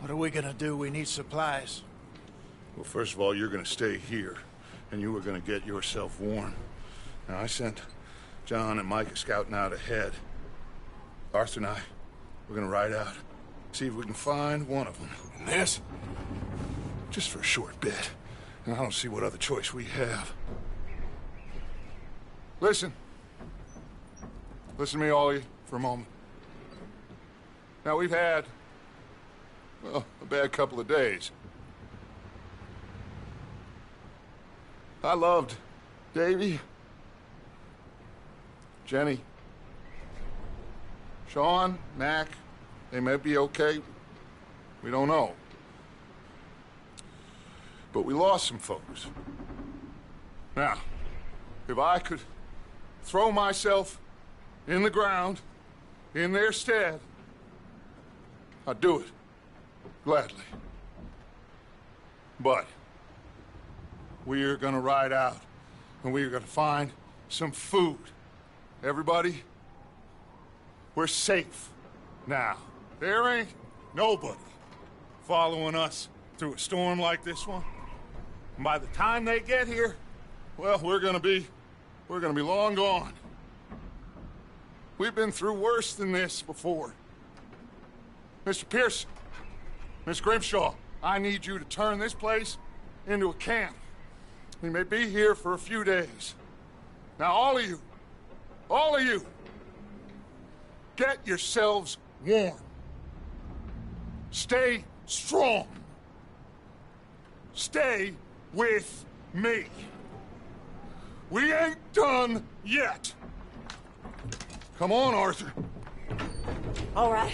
What are we gonna do? We need supplies. Well, first of all, you're gonna stay here, and you are gonna get yourself warm. Now, I sent John and Micah scouting out ahead. Arthur and I, we're gonna ride out, see if we can find one of them. And this? Just for a short bit. And I don't see what other choice we have. Listen. Listen to me, all of you, for a moment. Now, we've had, well, a bad couple of days. I loved Davy, Jenny, Sean, Mac. They may be okay. We don't know. But we lost some folks. Now, if I could throw myself in the ground in their stead, I'd do it. Gladly. But we are gonna ride out, and we are gonna find some food. Everybody, we're safe now. There ain't nobody following us through a storm like this one. And by the time they get here, well, we're gonna be long gone. We've been through worse than this before. Mr. Pearson, Miss Grimshaw, I need you to turn this place into a camp. We may be here for a few days. Now, all of you, get yourselves warm. Stay strong. Stay with me. We ain't done yet. Come on, Arthur. All right.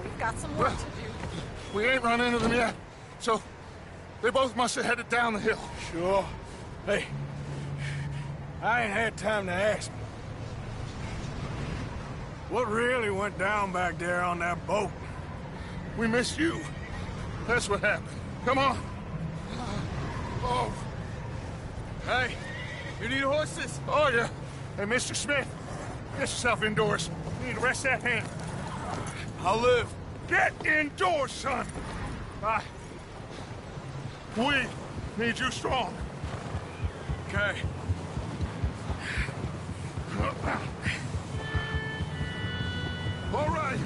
We've got some work to do. We ain't run into them yet, so they both must have headed down the hill. Sure. Hey, I ain't had time to ask. What really went down back there on that boat? We missed you. That's what happened. Come on. Oh. Hey, you need horses? Oh, yeah. Hey, Mr. Smith, get yourself indoors. You need to rest that hand. I'll live. Get indoors, son. We need you strong. Okay. All right.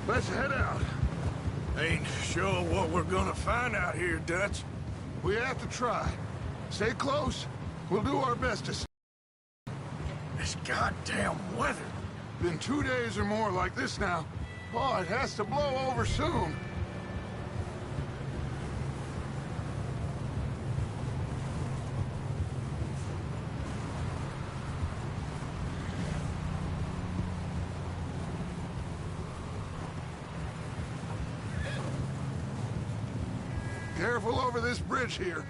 Let's head out. Ain't sure what we're gonna find out here, Dutch. We have to try. Stay close. We'll do our best to... This goddamn weather. Been 2 days or more like this now. Oh, it has to blow over soon. Careful over this bridge here.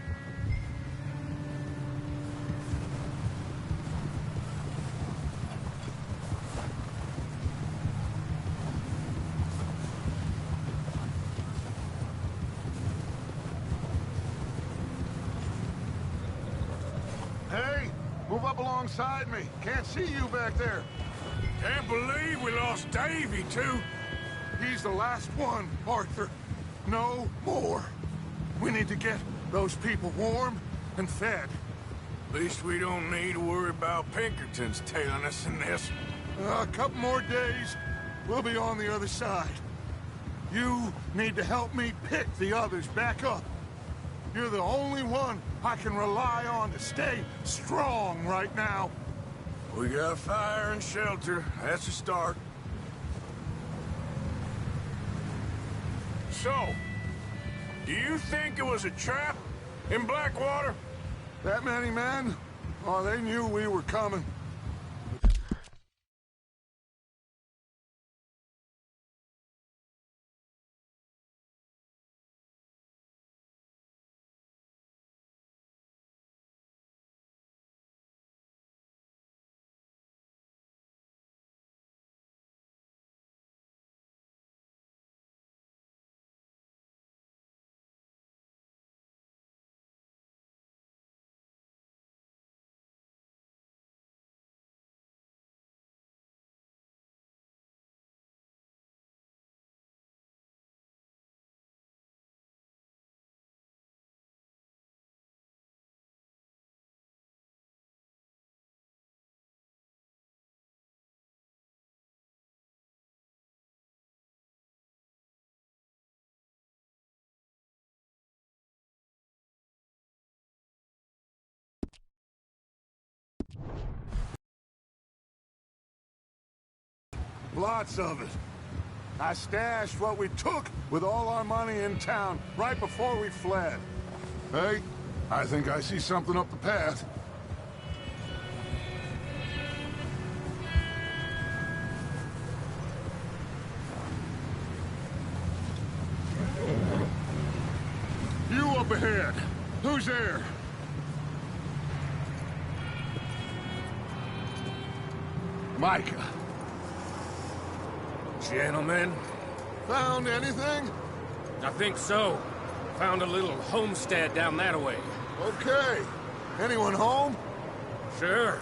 Hey, move up alongside me. Can't see you back there. Can't believe we lost Davy, too. He's the last one, Arthur. No more. We need to get those people warm and fed. At least we don't need to worry about Pinkertons tailing us in this. A couple more days, we'll be on the other side. You need to help me pick the others back up. You're the only one I can rely on to stay strong right now. We got fire and shelter. That's a start. So, do you think it was a trap in Blackwater? That many men? Oh, they knew we were coming. Lots of it. I stashed what we took with all our money in town right before we fled. Hey, I think I see something up the path. You up ahead. Who's there? Micah. Gentlemen, Found anything? I think so. Found a little homestead down that way. Okay. Anyone home? Sure.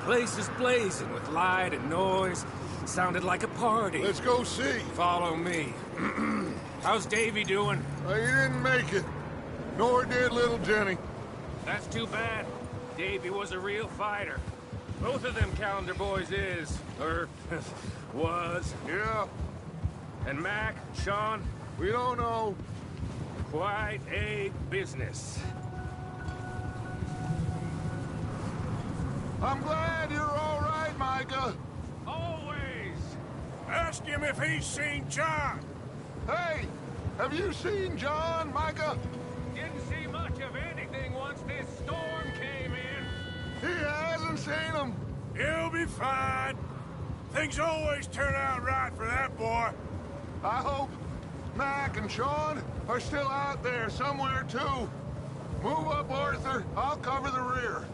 Place is blazing with light and noise. Sounded like a party. Let's go see. Follow me. How's Davy doing? He didn't make it. Nor did little Jenny. That's too bad. Davy was a real fighter. Both of them Calendar boys is. Or, was. Yeah, And Mac, Sean, we don't know. quite a business. I'm glad you're all right, Micah. Always! Ask him if he's seen John. Hey, have you seen John, Micah? Didn't see much of anything once this storm came in. He hasn't seen him. He'll be fine. Things always turn out right for that boy. I hope Mac and Sean are still out there somewhere, too. Move up, Arthur. I'll cover the rear.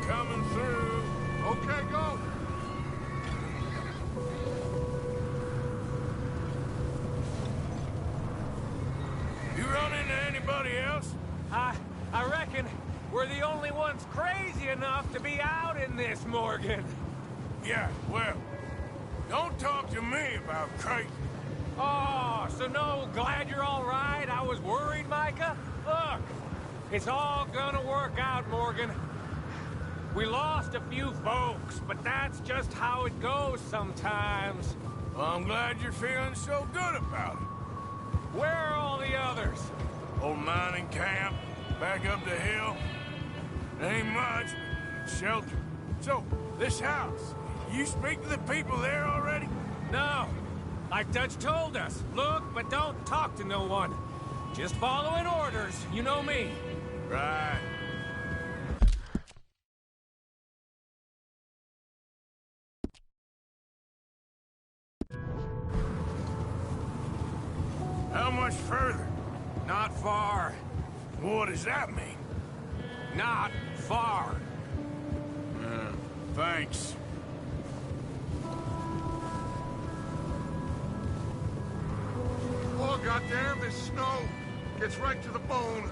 Coming through. Okay, go. You run into anybody else? I reckon we're the only ones crazy enough to be out in this, Morgan. Yeah, well, don't talk to me about crazy. Oh, so no, glad you're all right? I was worried, Micah. Look, it's all gonna work out, Morgan. We lost a few folks, but that's just how it goes sometimes. Well, I'm glad you're feeling so good about it. Where are all the others? Old mining camp, back up the hill. Ain't much, but shelter. So, this house, you speak to the people there already? No, like Dutch told us. Look, but don't talk to no one. Just following orders, you know me. Right. How much further? Not far. What does that mean? Not far. Thanks. Oh, goddamn, this snow gets right to the bone.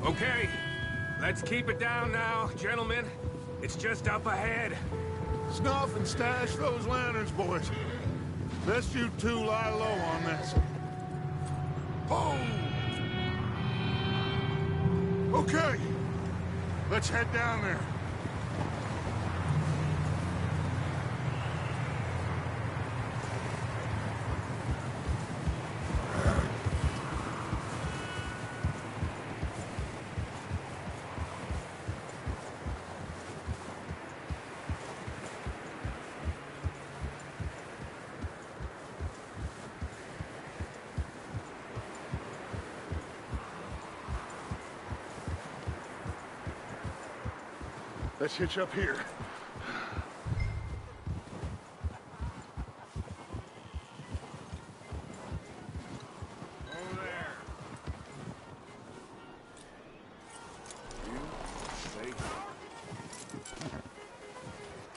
Okay, let's keep it down now, gentlemen. It's just up ahead. Snuff and stash those lanterns, boys. Best you two lie low on this. Oh! Okay. Let's head down there. Let's hitch up here. Over there. You safe?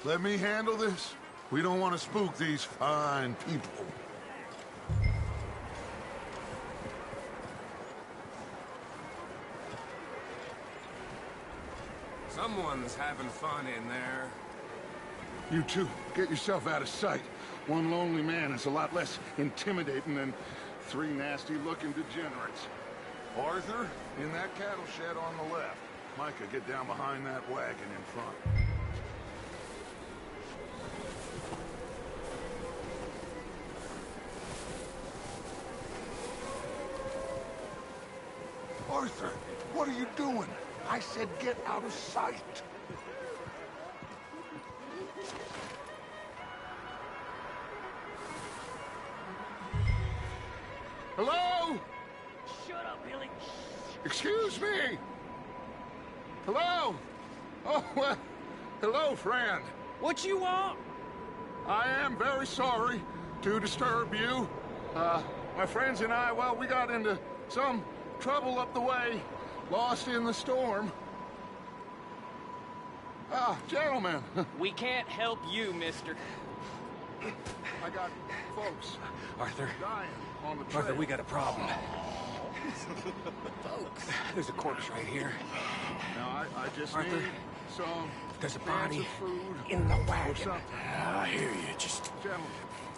Let me handle this. We don't want to spook these fine people. Someone's having fun in there. You two, get yourself out of sight. One lonely man is a lot less intimidating than three nasty-looking degenerates. Arthur, in that cattle shed on the left. Micah, get down behind that wagon in front. Arthur, what are you doing? I said get out of sight. Hello? Shut up, Billy. Excuse me? Hello? Oh, well, hello, friend. What you want? I am very sorry to disturb you. My friends and I, well, we got into some trouble up the way. Lost in the storm. Gentlemen. We can't help you, mister. I got folks Arthur. dying on the trail. Arthur, we got a problem. Folks. There's a corpse right here. Now, I just Arthur, need some there's a cans body of food in the or wagon. something. I hear you. Just Gentlemen.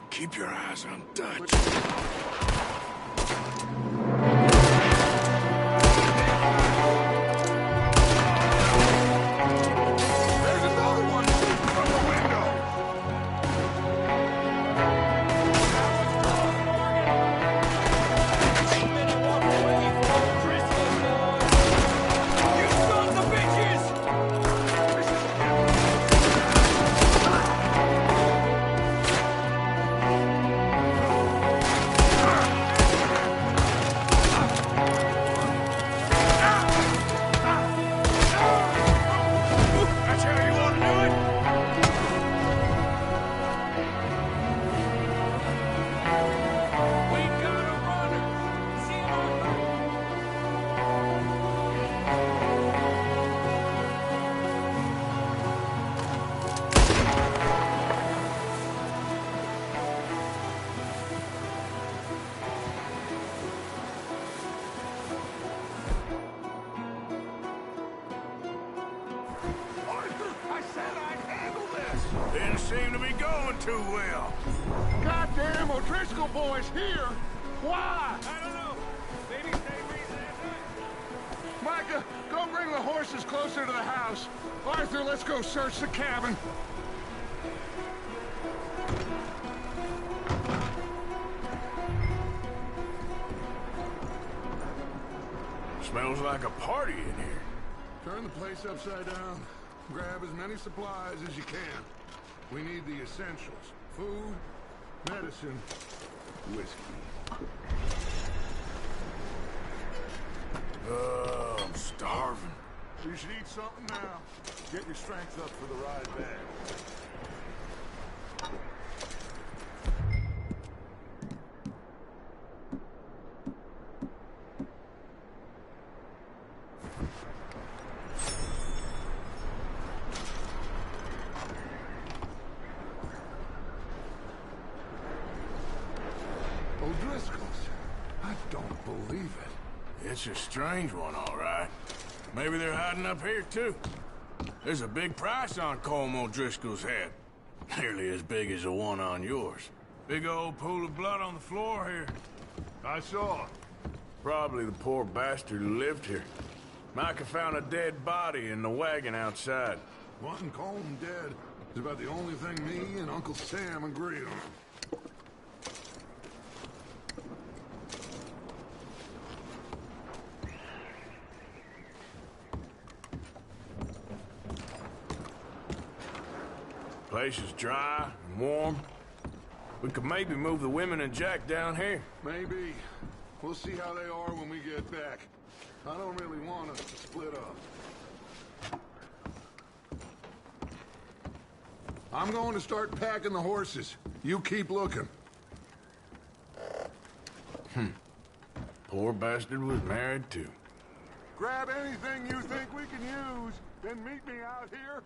keep your eyes on Dutch. There's another one from the window. You sons of bitches! That's how you want to do it? We got a runner! See him, Arthur? Arthur, I said I'd handle this. Didn't seem to be going too well. Goddamn O'Driscoll boys here. Why? I don't know. Maybe same reason as Micah, go bring the horses closer to the house. Arthur, let's go search the cabin. Smells like a party in here. Turn the place upside down. Grab as many supplies as you can. We need the essentials. Food, medicine, whiskey. I'm starving. You should eat something now. Get your strength up for the ride back. O'Driscoll's. I don't believe it. It's a strange one, all right. Maybe they're hiding up here, too. There's a big price on Colm O'Driscoll's head. Nearly as big as the one on yours. Big old pool of blood on the floor here. I saw it. Probably the poor bastard who lived here. Micah found a dead body in the wagon outside. Wanting Colm dead is about the only thing me and Uncle Sam agree on. Place is dry and warm. We could maybe move the women and Jack down here. Maybe. We'll see how they are when we get back. I don't really want us to split up. I'm going to start packing the horses. You keep looking. Poor bastard was married too. Grab anything you think we can use, then meet me out here.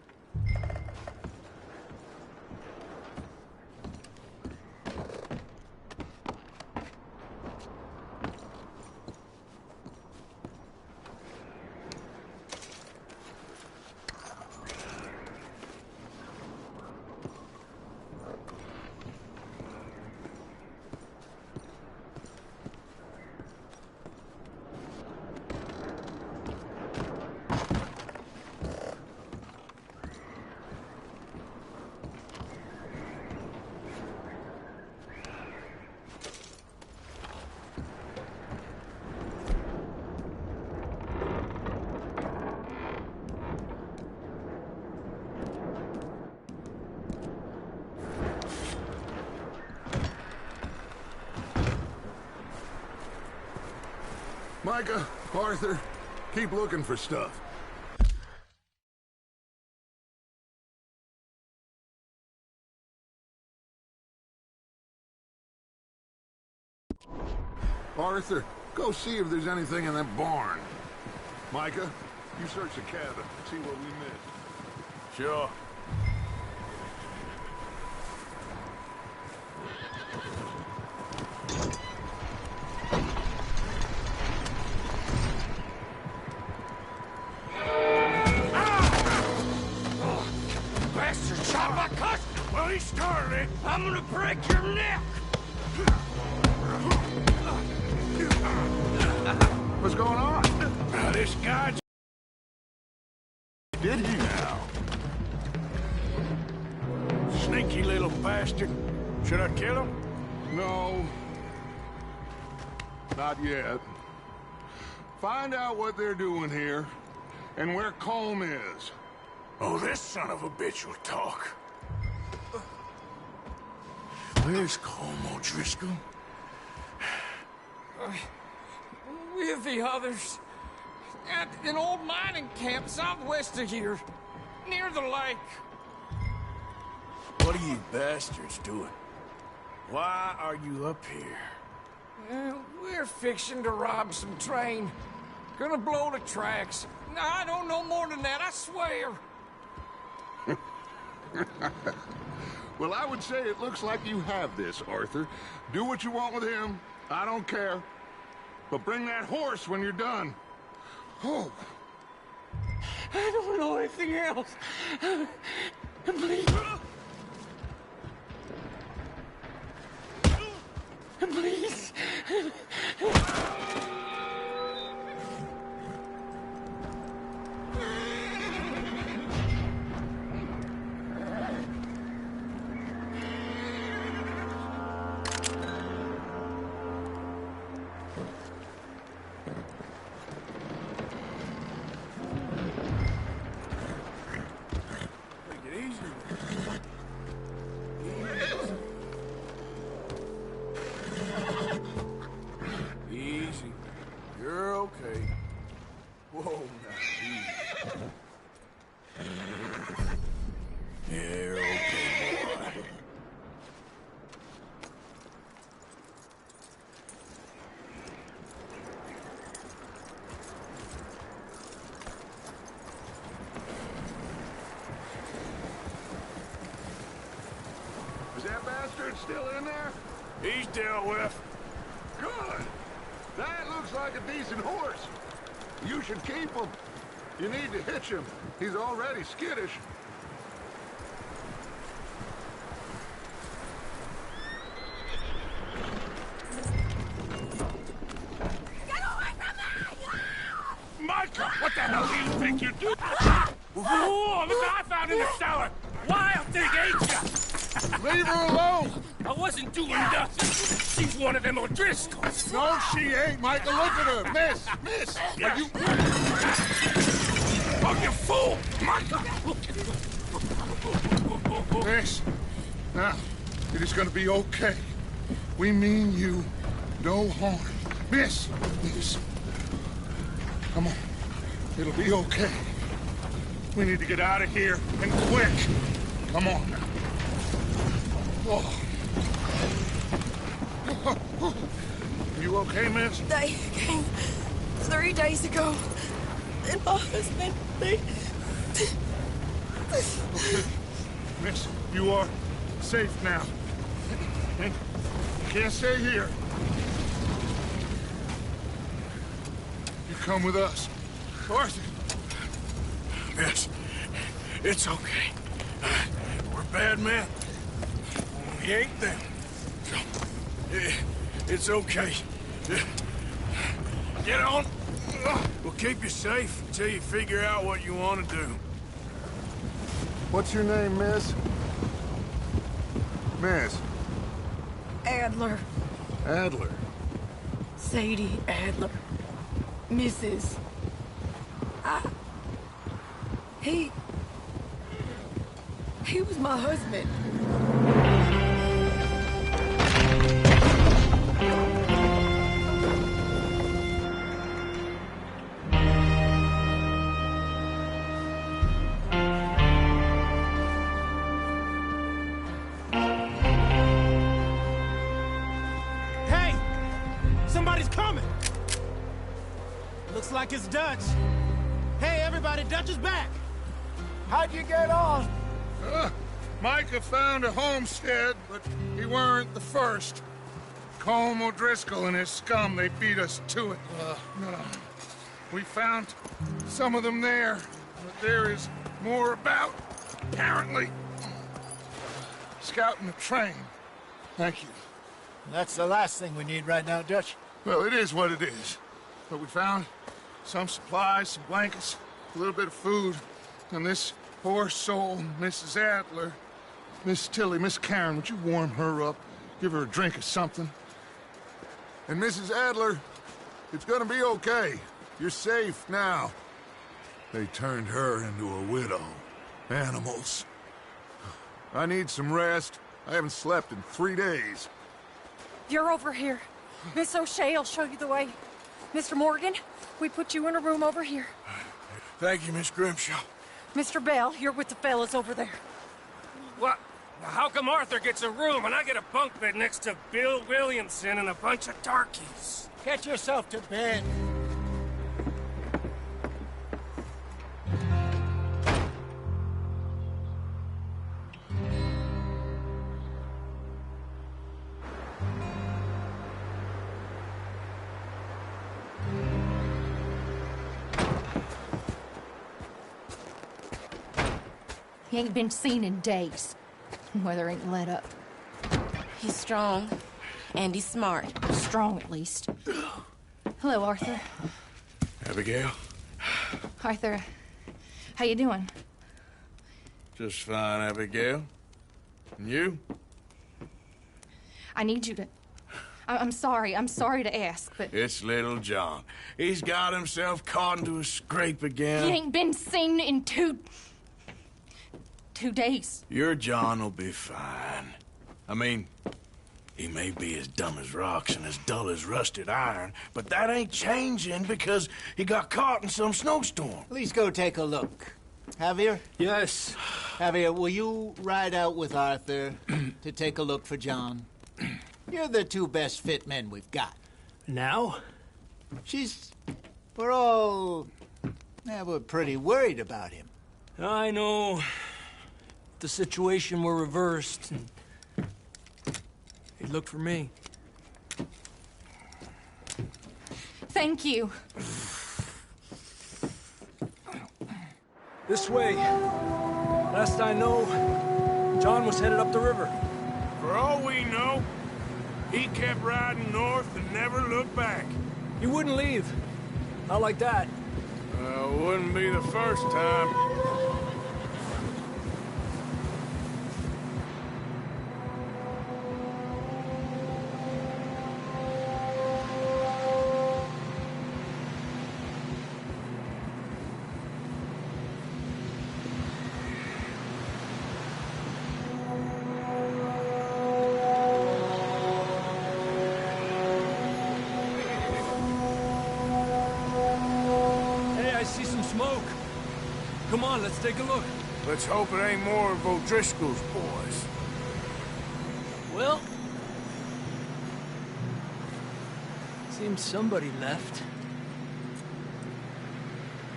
Micah, Arthur, keep looking for stuff. Arthur, go see if there's anything in that barn. Micah, you search the cabin, see what we missed. Sure. Bastard shot my cousin! Well, he started it. I'm gonna break your neck! What's going on? This guy... Did he now? Sneaky little bastard. Should I kill him? No. Not yet. Find out what they're doing here, and where Colm is. Oh, this son of a bitch will talk. Where's Colm O'Driscoll? With the others. At an old mining camp southwest of here. Near the lake. What are you bastards doing? Why are you up here? We're fixing to rob some train. Gonna blow the tracks. I don't know more than that, I swear. Well, I would say it looks like you have this, Arthur. Do what you want with him. I don't care. But bring that horse when you're done. Oh. I don't know anything else. Please. Please. Easy. You're okay. Whoa, now, easy. You're okay, boy. Is that bastard still in there? He's dealt with. Good. That looks like a decent horse. You should keep him. You need to hitch him. He's already skittish. Micah, what the hell do you think you're doing? Whoa, look what I found in the cellar! Wild thing, ain't ya? Leave her alone! I wasn't doing nothing. She's one of them O'Driscolls. No, she ain't, Micah. Look at her. Miss, are you... Oh, you fool! Micah! Miss, now, it is gonna be okay. We mean you no harm. Miss, come on. It'll be okay. We need to get out of here, and quick. Come on now. Oh. You okay, miss? They came 3 days ago. And my husband, they... Miss, you are safe now. And you can't stay here. You come with us. Arthur. Yes, it's okay. We're bad men. We ain't them. So, it's okay. Get on. We'll keep you safe until you figure out what you want to do. What's your name, miss? Miss. Adler. Adler. Sadie Adler. Mrs. He was my husband. Hey! Somebody's coming! Looks like it's Dutch. Hey, everybody, Dutch is back! How'd you get on? Micah found a homestead, but he weren't the first. Colm O'Driscoll and his scum, they beat us to it. We found some of them there, but there is more about, apparently. Scouting the train. Thank you. That's the last thing we need right now, Dutch. Well, it is what it is. But we found some supplies, some blankets, a little bit of food, and this poor soul, Mrs. Adler, Miss Tilly, Miss Karen, would you warm her up? Give her a drink or something? And Mrs. Adler, it's gonna be okay. You're safe now. They turned her into a widow. Animals. I need some rest. I haven't slept in 3 days. You're over here. Miss O'Shea will show you the way. Mr. Morgan, we put you in a room over here. Thank you, Miss Grimshaw. Mr. Bell, you're with the fellas over there. What? How come Arthur gets a room and I get a bunk bed next to Bill Williamson and a bunch of darkies? Get yourself to bed. He ain't been seen in days. Weather ain't let up. He's strong, and he's smart. Strong, at least. Hello, Arthur. Abigail? Arthur, how you doing? Just fine, Abigail. And you? I need you to... I'm sorry to ask, but... It's little John. He's got himself caught into a scrape again. He ain't been seen in 2 days. Your John will be fine. I mean, he may be as dumb as rocks and as dull as rusted iron, but that ain't changing because he got caught in some snowstorm. Please go take a look. Javier? Yes. Javier, will you ride out with Arthur to take a look for John? You're the 2 best fit men we've got. Now? We're pretty worried about him. I know. The situation were reversed, and he'd look for me. Thank you. This way. Last I know, John was headed up the river. For all we know, he kept riding north and never looked back. He wouldn't leave. Not like that. Wouldn't be the first time. Come on, let's take a look. Let's hope it ain't more of O'Driscoll's boys. Well... seems somebody left.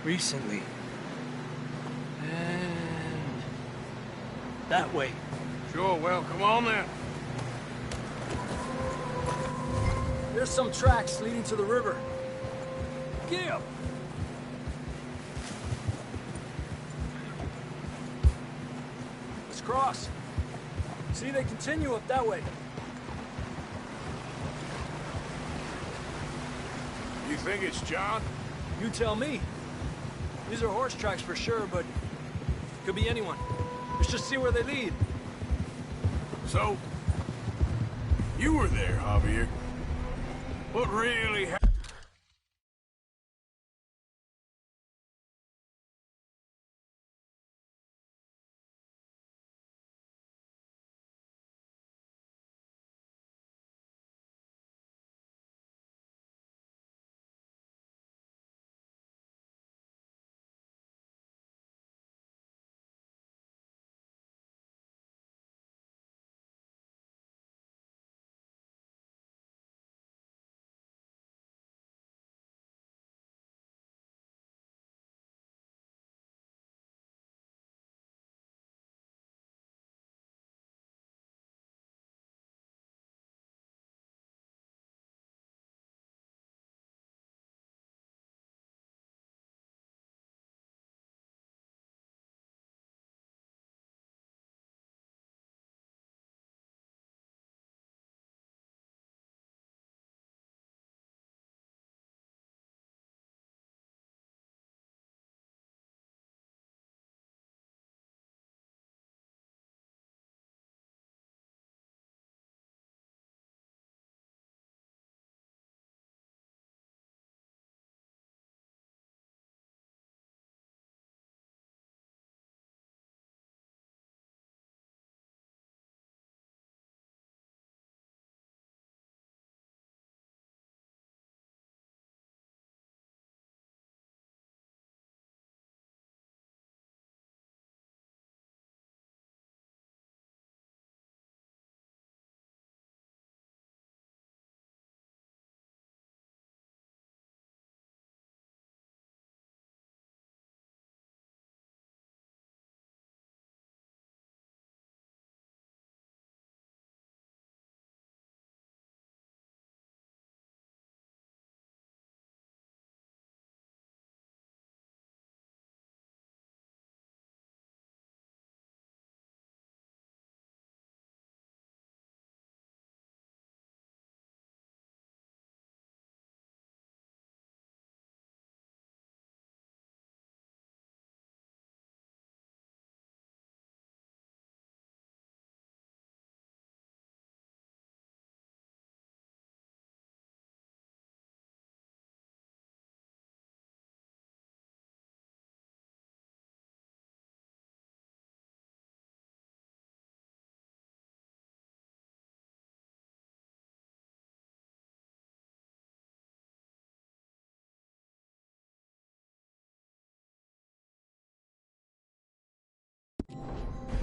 Recently. And... that way. Sure, well, come on then. There's some tracks leading to the river. Gib! Let's cross. See, they continue up that way. You think it's John? You tell me. These are horse tracks for sure, but could be anyone. Let's just see where they lead. So, you were there, Javier. What really happened?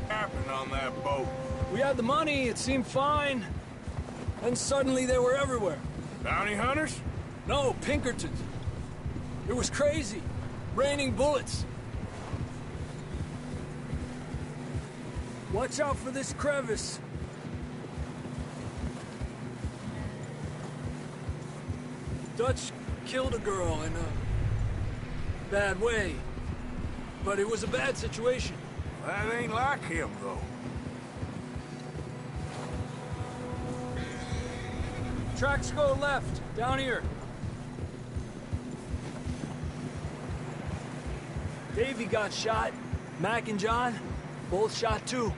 Happened on that boat? We had the money, it seemed fine. Then suddenly they were everywhere. Bounty hunters? No, Pinkertons. It was crazy. Raining bullets. Watch out for this crevice. Dutch killed a girl in a bad way. But it was a bad situation. That ain't like him, though. Tracks go left, down here. Davey got shot. Mac and John, both shot too.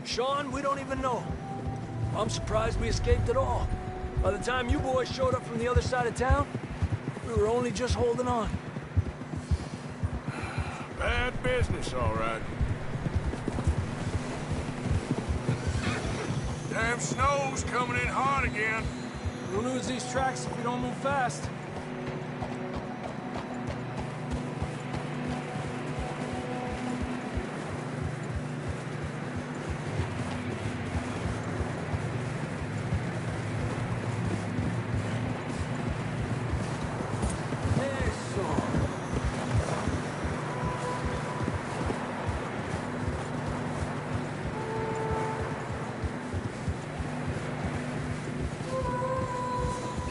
Sean, we don't even know. I'm surprised we escaped at all. By the time you boys showed up from the other side of town, we were only just holding on. Bad business, all right. Damn snow's coming in hard again. We'll lose these tracks if we don't move fast.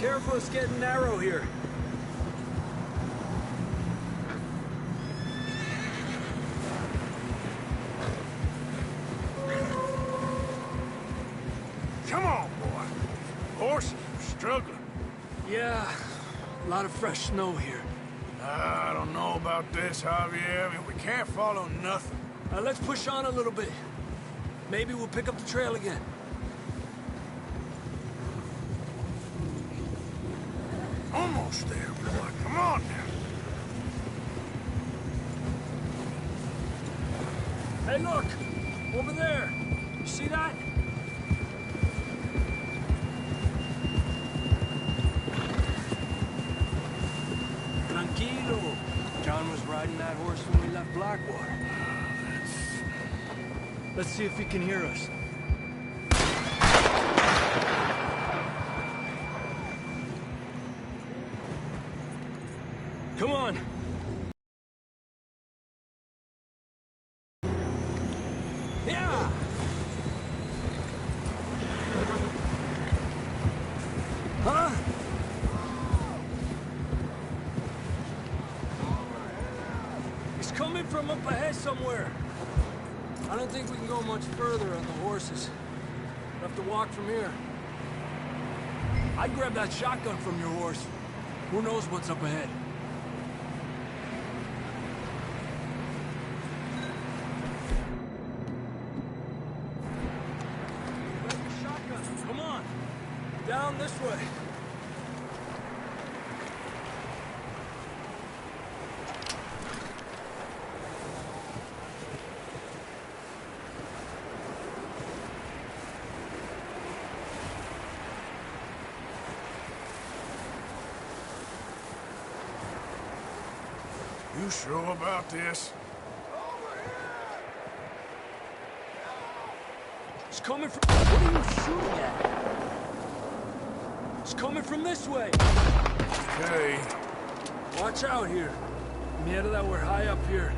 Careful, it's getting narrow here. Come on, boy. Horses are struggling. Yeah, a lot of fresh snow here. I don't know about this, Javier. I mean, we can't follow nothing. Let's push on a little bit. Maybe we'll pick up the trail again. Almost there, boy. Come on now. Hey, look! Over there! You see that? Tranquilo. John was riding that horse when we left Blackwater. Let's see if he can hear us. Come on! Yeah! Huh? He's coming from up ahead somewhere. I don't think we can go much further on the horses. We'll have to walk from here. I'd grab that shotgun from your horse. Who knows what's up ahead? Come on! Down this way. You sure about this? It's coming from... What are you shooting at? It's coming from this way. Okay. Watch out here. Mierda, that we're high up here.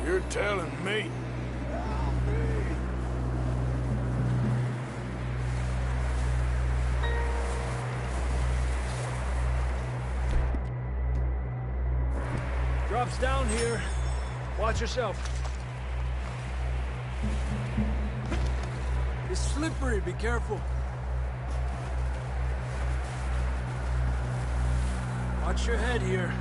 You're telling me. Drops down here. Watch yourself. It's slippery, be careful. Watch your head here.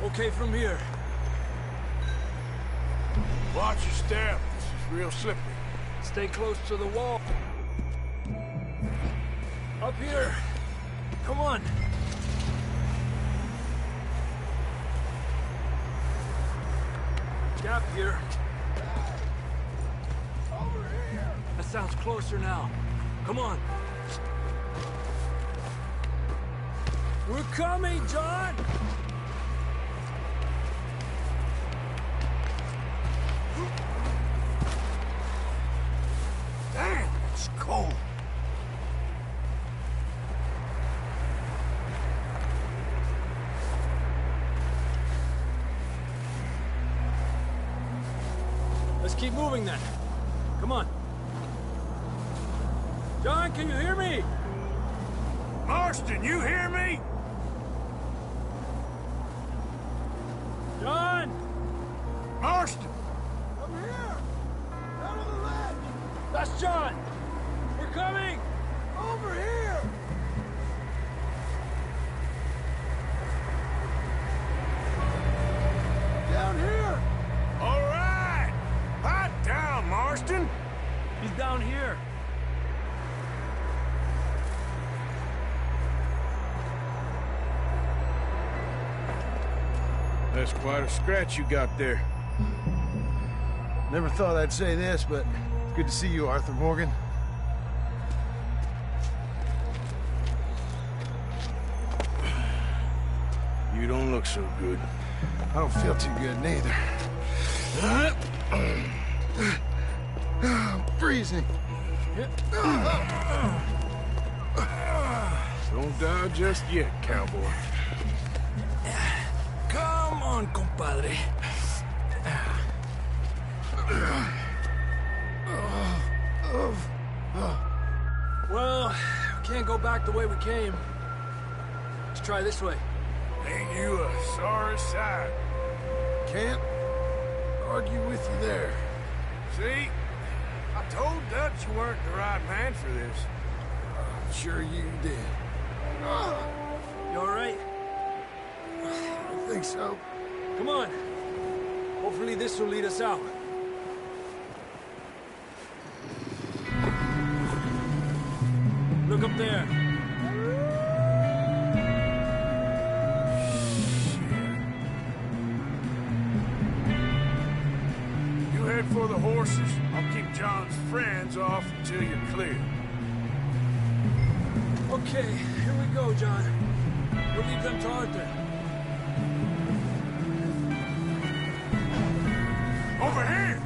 Okay from here. Watch your step. This is real slippery. Stay close to the wall. Up here. Come on. Gap here. Over here. That sounds closer now. Come on. We're coming, John! Damn, it's cold. Let's keep moving then. Come on. John, can you hear me? Marston, you hear me? John! Marston! I'm here! Down on the ledge! That's John! We're coming! Over here! Down here! All right! Hot down, Marston! He's down here. That's quite a scratch you got there. Never thought I'd say this, but it's good to see you, Arthur Morgan. You don't look so good. I don't feel too good, neither. I'm freezing. Don't die just yet, cowboy. Come on, compadre. Well, we can't go back the way we came. Let's try this way. Ain't you a sorry sight? Can't argue with you there. See? I told Dutch you weren't the right man for this. I'm sure you did. You all right? I think so. Come on. Hopefully this will lead us out. Look up there. You head for the horses. I'll keep John's friends off until you're clear. Okay, here we go, John. We'll leave them to Arthur. Over here!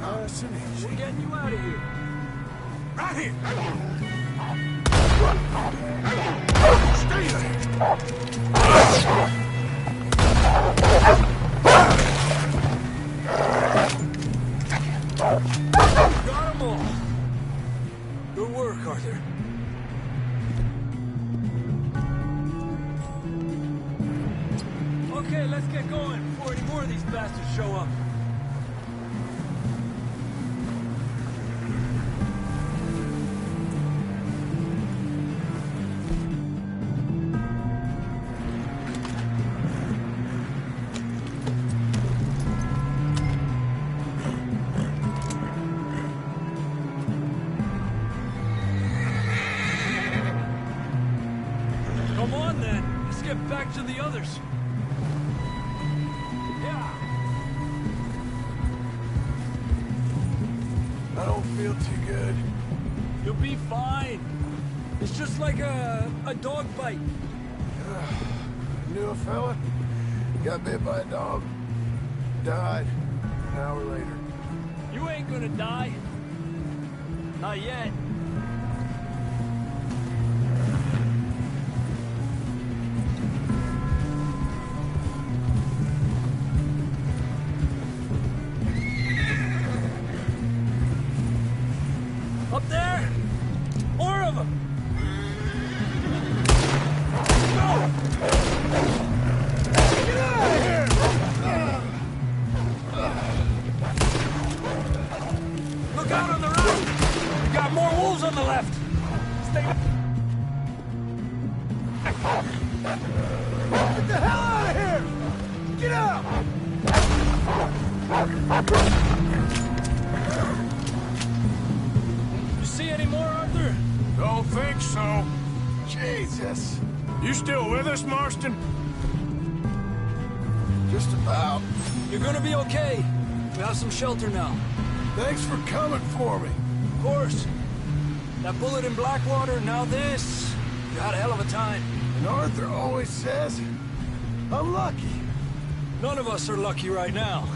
Nice and easy. We're getting you out of here. Right here! Stay there! Got them all. Good work, Arthur. Okay, let's get going before any more of these bastards show up. Come on, then. Let's get back to the others. Yeah. I don't feel too good. You'll be fine. It's just like a dog bite. Knew a fella, got bit by a dog, died an hour later. You ain't gonna die. Not yet. Up there? More of them! Get out of here! Look out on the right! We got more wolves on the left! Stay... Get the hell out of here! Get out! You see any more, Arthur? Don't think so. Jesus! You still with us, Marston? Just about. You're gonna be okay. We have some shelter now. Thanks for coming for me. Of course. That bullet in Blackwater, now this. You had a hell of a time. And Arthur always says, I'm lucky. None of us are lucky right now.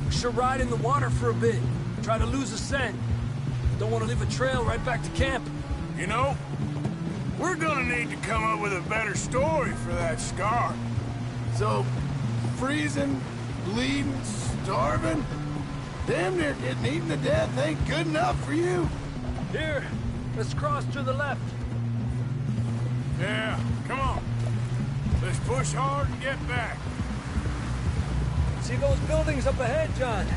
We should ride in the water for a bit. Try to lose a scent. Don't want to leave a trail right back to camp. You know, we're gonna need to come up with a better story for that scar. So, freezing, bleeding, starving, damn near getting eaten to death ain't good enough for you. Here, let's cross to the left. Yeah, come on. Let's push hard and get back. See those buildings up ahead, John?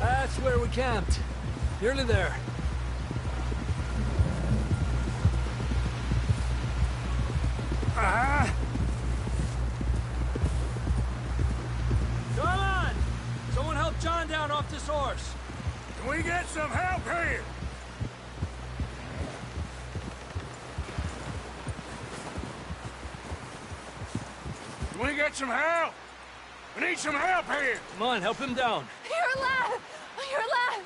That's where we camped. Nearly there. John! Someone help John down off this horse. Can we get some help here? Can we get some help? We need some help here. Come on, help him down. You're alive! You're alive!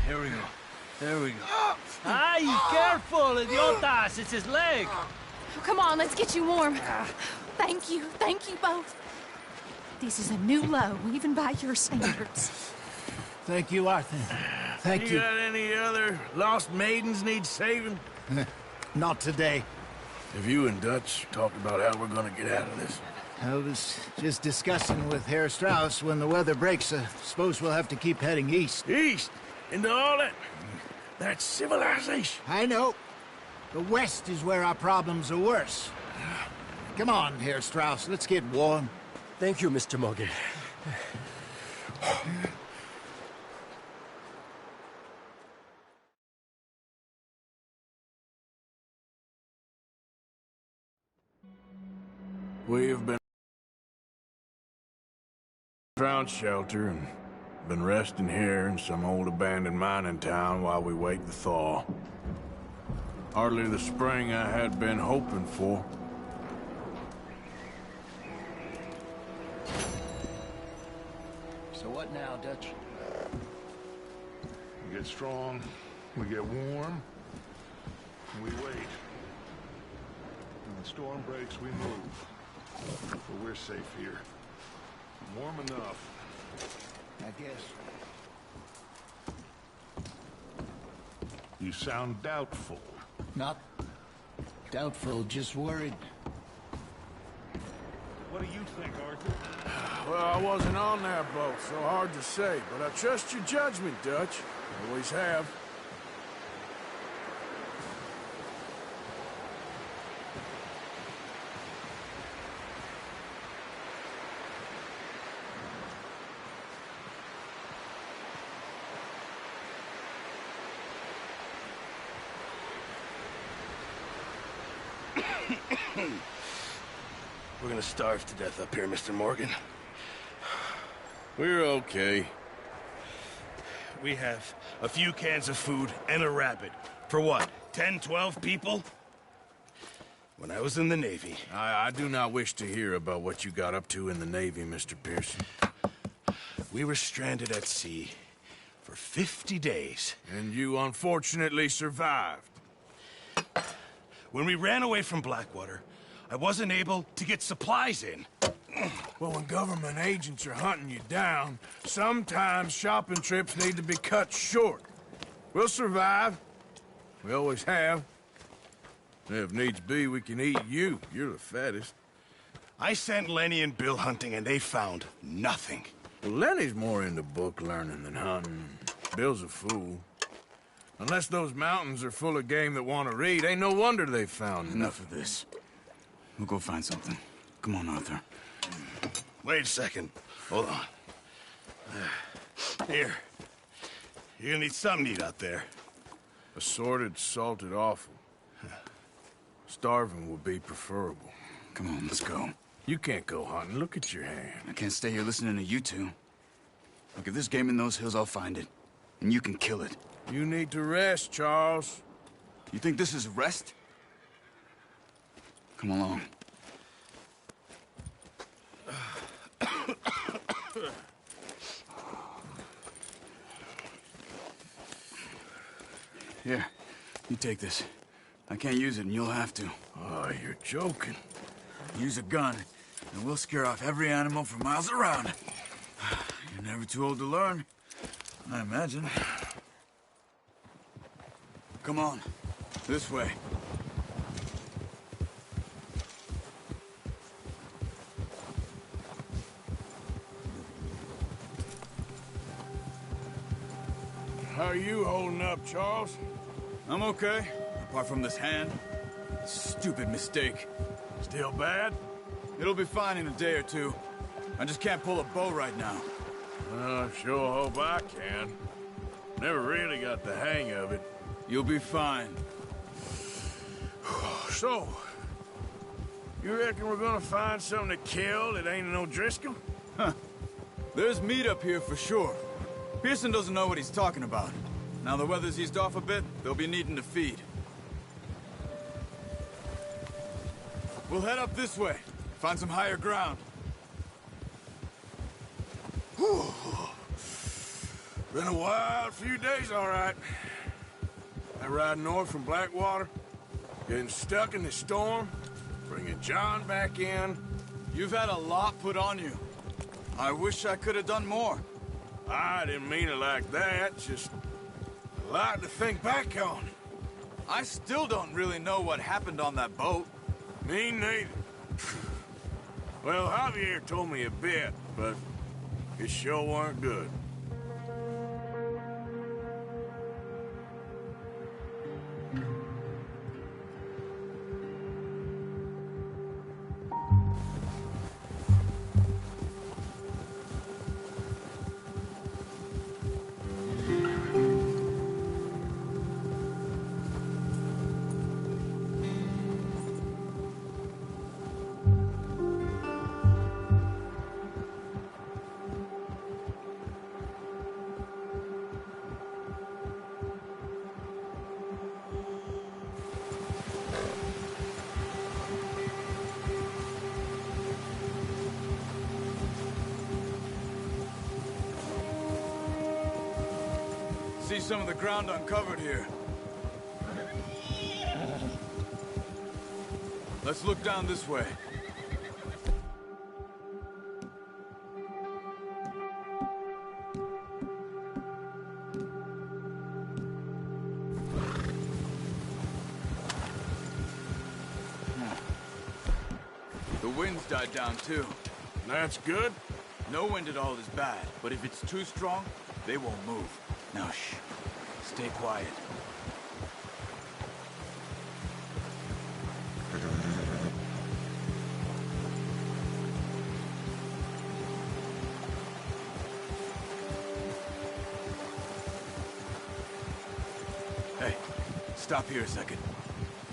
Here we go. There we go. Ay, careful, idiotas! It's his leg! Oh, come on, let's get you warm. Thank you both. This is a new low, even by your standards. Thank you, Arthur. Thank you. You got any other lost maidens need saving? Not today. Have you and Dutch talked about how we're gonna get out of this? I was just discussing with Herr Strauss when the weather breaks. I suppose we'll have to keep heading east. East? Into all that civilization? I know. The west is where our problems are worse. Come on, Herr Strauss, let's get warm. Thank you, Mr. Morgan. We have found shelter and been resting here in some old abandoned mining town while we wait the thaw. Hardly the spring I had been hoping for. So what now, Dutch? We get strong, we get warm, and we wait. When the storm breaks, we move. But we're safe here. Warm enough. I guess. You sound doubtful. Not doubtful, just worried. What do you think, Arthur? Well, I wasn't on that boat, so hard to say, but I trust your judgment, Dutch. Always have. We're gonna starve to death up here, Mr. Morgan. We're okay. We have a few cans of food and a rabbit. For what, 10, 12 people? When I was in the Navy... I do not wish to hear about what you got up to in the Navy, Mr. Pearson. We were stranded at sea for 50 days. And you unfortunately survived. When we ran away from Blackwater, I wasn't able to get supplies in. Well, when government agents are hunting you down, sometimes shopping trips need to be cut short. We'll survive. We always have. If needs be, we can eat you. You're the fattest. I sent Lenny and Bill hunting, and they found nothing. Well, Lenny's more into book learning than hunting. Bill's a fool. Unless those mountains are full of game that want to read, ain't no wonder they found Enough of this. We'll go find something. Come on, Arthur. Wait a second. Hold on. Here. You're gonna need something to eat out there. Assorted, salted offal. Starving would be preferable. Come on, let's go. You can't go hunting. Look at your hand. I can't stay here listening to you two. Look, if there's game in those hills, I'll find it. And you can kill it. You need to rest, Charles. You think this is rest? Come along. Here, you take this. I can't use it, and you'll have to. Oh, you're joking. Use a gun, and we'll scare off every animal for miles around. You're never too old to learn, I imagine. Come on, this way. How are you holding up, Charles? I'm okay, apart from this hand. Stupid mistake. Still bad? It'll be fine in a day or two. I just can't pull a bow right now. I sure hope I can. Never really got the hang of it. You'll be fine. So, you reckon we're gonna find something to kill that ain't no Driscoll? Huh. There's meat up here for sure. Pearson doesn't know what he's talking about. Now the weather's eased off a bit, they'll be needing to feed. We'll head up this way. Find some higher ground. Whew. Been a wild few days, all right. I ride north from Blackwater, getting stuck in the storm, bringing John back in. You've had a lot put on you. I wish I could have done more. I didn't mean it like that, just a lot to think back on. I still don't really know what happened on that boat. Me neither. Well, Javier told me a bit, but it sure weren't good. See some of the ground uncovered here. Let's look down this way. The wind's died down too. That's good. No wind at all is bad, but if it's too strong, they won't move. Now, shh. Stay quiet. Hey, stop here a second.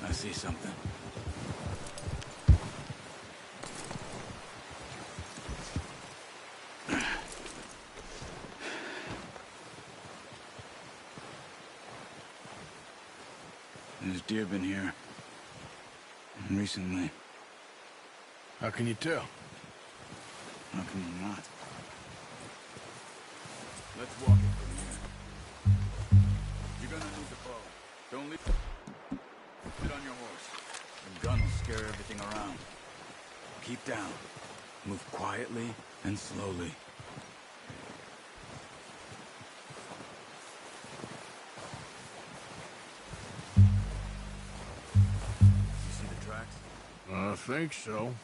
I see something. There's deer been here. Recently. How can you tell? How can you not? Let's walk it from here. You're gonna need the bow. Don't leave it on your horse. The gun will scare everything around. Keep down. Move quietly and slowly. I think so.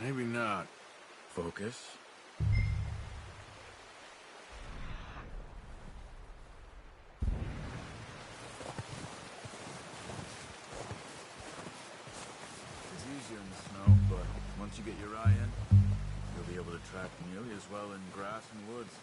Maybe not. Focus. It's easier in the snow, but once you get your eye in, you'll be able to track nearly as well in grass and woods.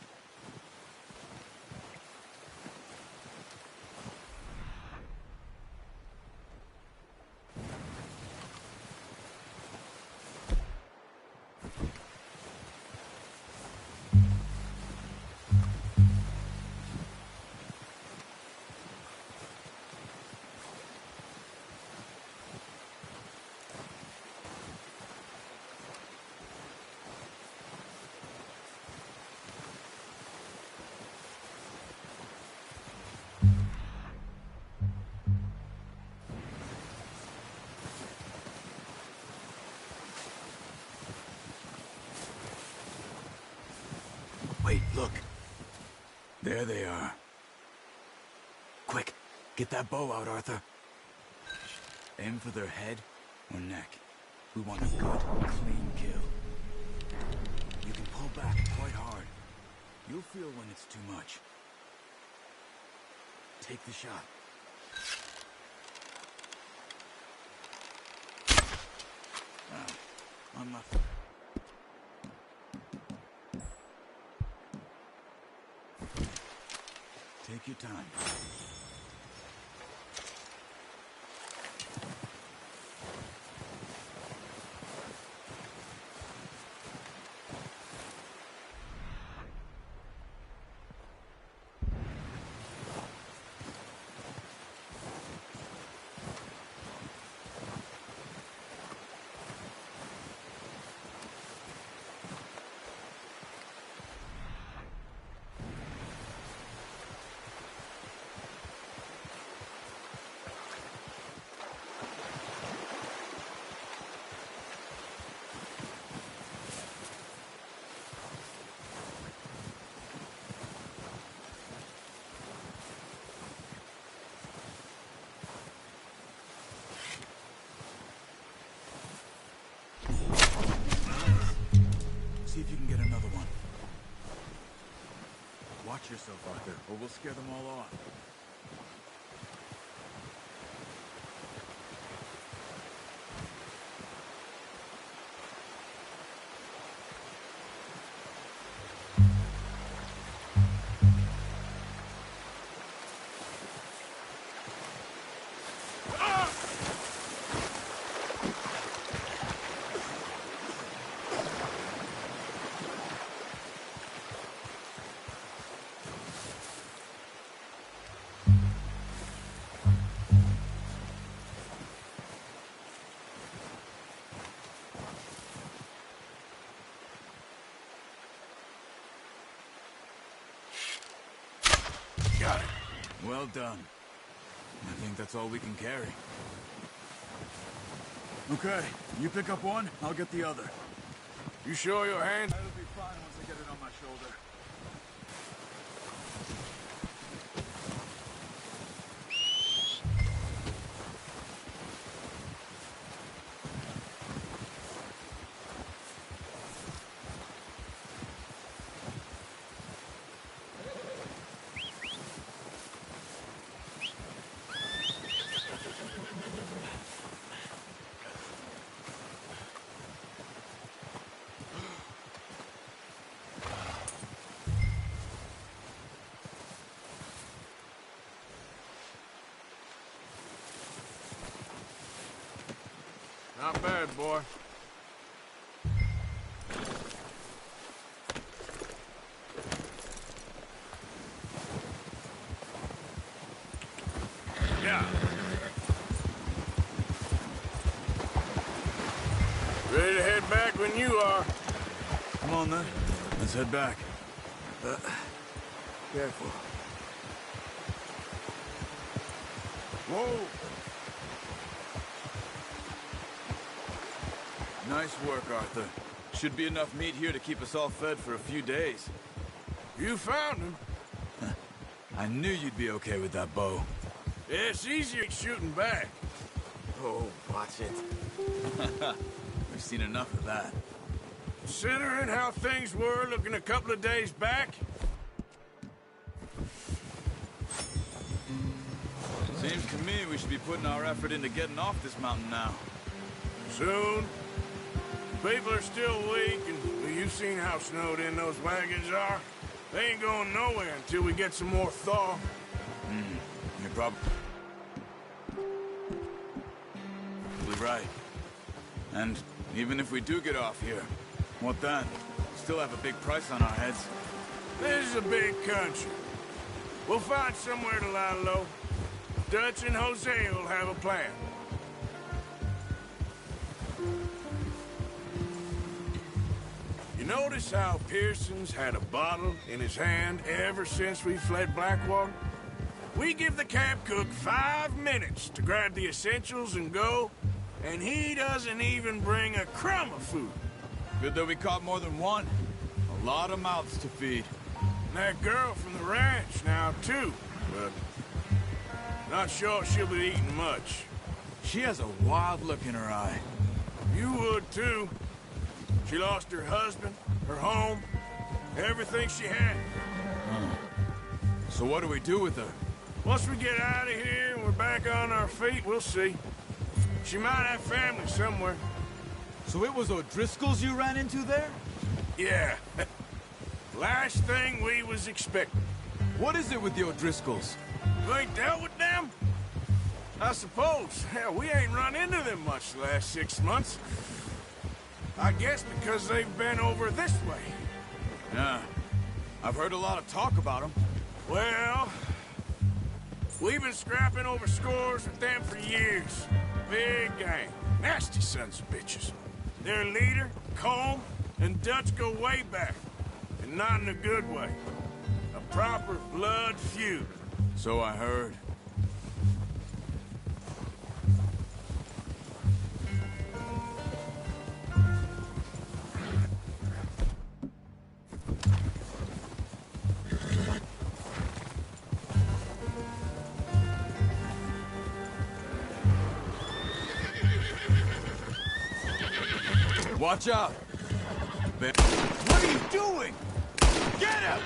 Wait, look. There they are. Quick, get that bow out, Arthur. Aim for their head or neck. We want a good, clean kill. You can pull back quite hard. You'll feel when it's too much. Take the shot. Now, on my... Take your time. See if you can get another one. Watch yourself, Arthur, or we'll scare them all off. Got it. Well done. I think that's all we can carry. Okay, you pick up one, I'll get the other. You show your hand? That'll be fine once I get it on my shoulder. Not bad, boy. Yeah. Ready to head back when you are. Come on, then. Let's head back. Careful. Whoa! Nice work, Arthur. Should be enough meat here to keep us all fed for a few days. You found him. I knew you'd be okay with that bow. Yeah, it's easier shooting back. Oh, watch it. We've seen enough of that. Considering how things were looking a couple of days back. Seems to me we should be putting our effort into getting off this mountain now. Soon. People are still weak, and well, you've seen how snowed in those wagons are. They ain't going nowhere until we get some more thaw. You're probably right. And even if we do get off here, what then? Still have a big price on our heads. This is a big country. We'll find somewhere to lie low. Dutch and Hosea will have a plan. You notice how Pearson's had a bottle in his hand ever since we fled Blackwater? We give the camp cook 5 minutes to grab the essentials and go, and he doesn't even bring a crumb of food. Good that we caught more than one. A lot of mouths to feed. And that girl from the ranch now, too. But not sure she'll be eating much. She has a wild look in her eye. You would, too. She lost her husband, her home, everything she had. So what do we do with her? Once we get out of here and we're back on our feet, we'll see. She might have family somewhere. So it was O'Driscoll's you ran into there? Yeah. Last thing we was expecting. What is it with the O'Driscolls? You ain't dealt with them? I suppose. Hell, we ain't run into them much the last 6 months. I guess because they've been over this way. Yeah. I've heard a lot of talk about them. Well, we've been scrapping over scores with them for years. Big gang. Nasty sons of bitches. Their leader, Colm, and Dutch go way back. And not in a good way. A proper blood feud. So I heard. Watch out! What are you doing? Get him!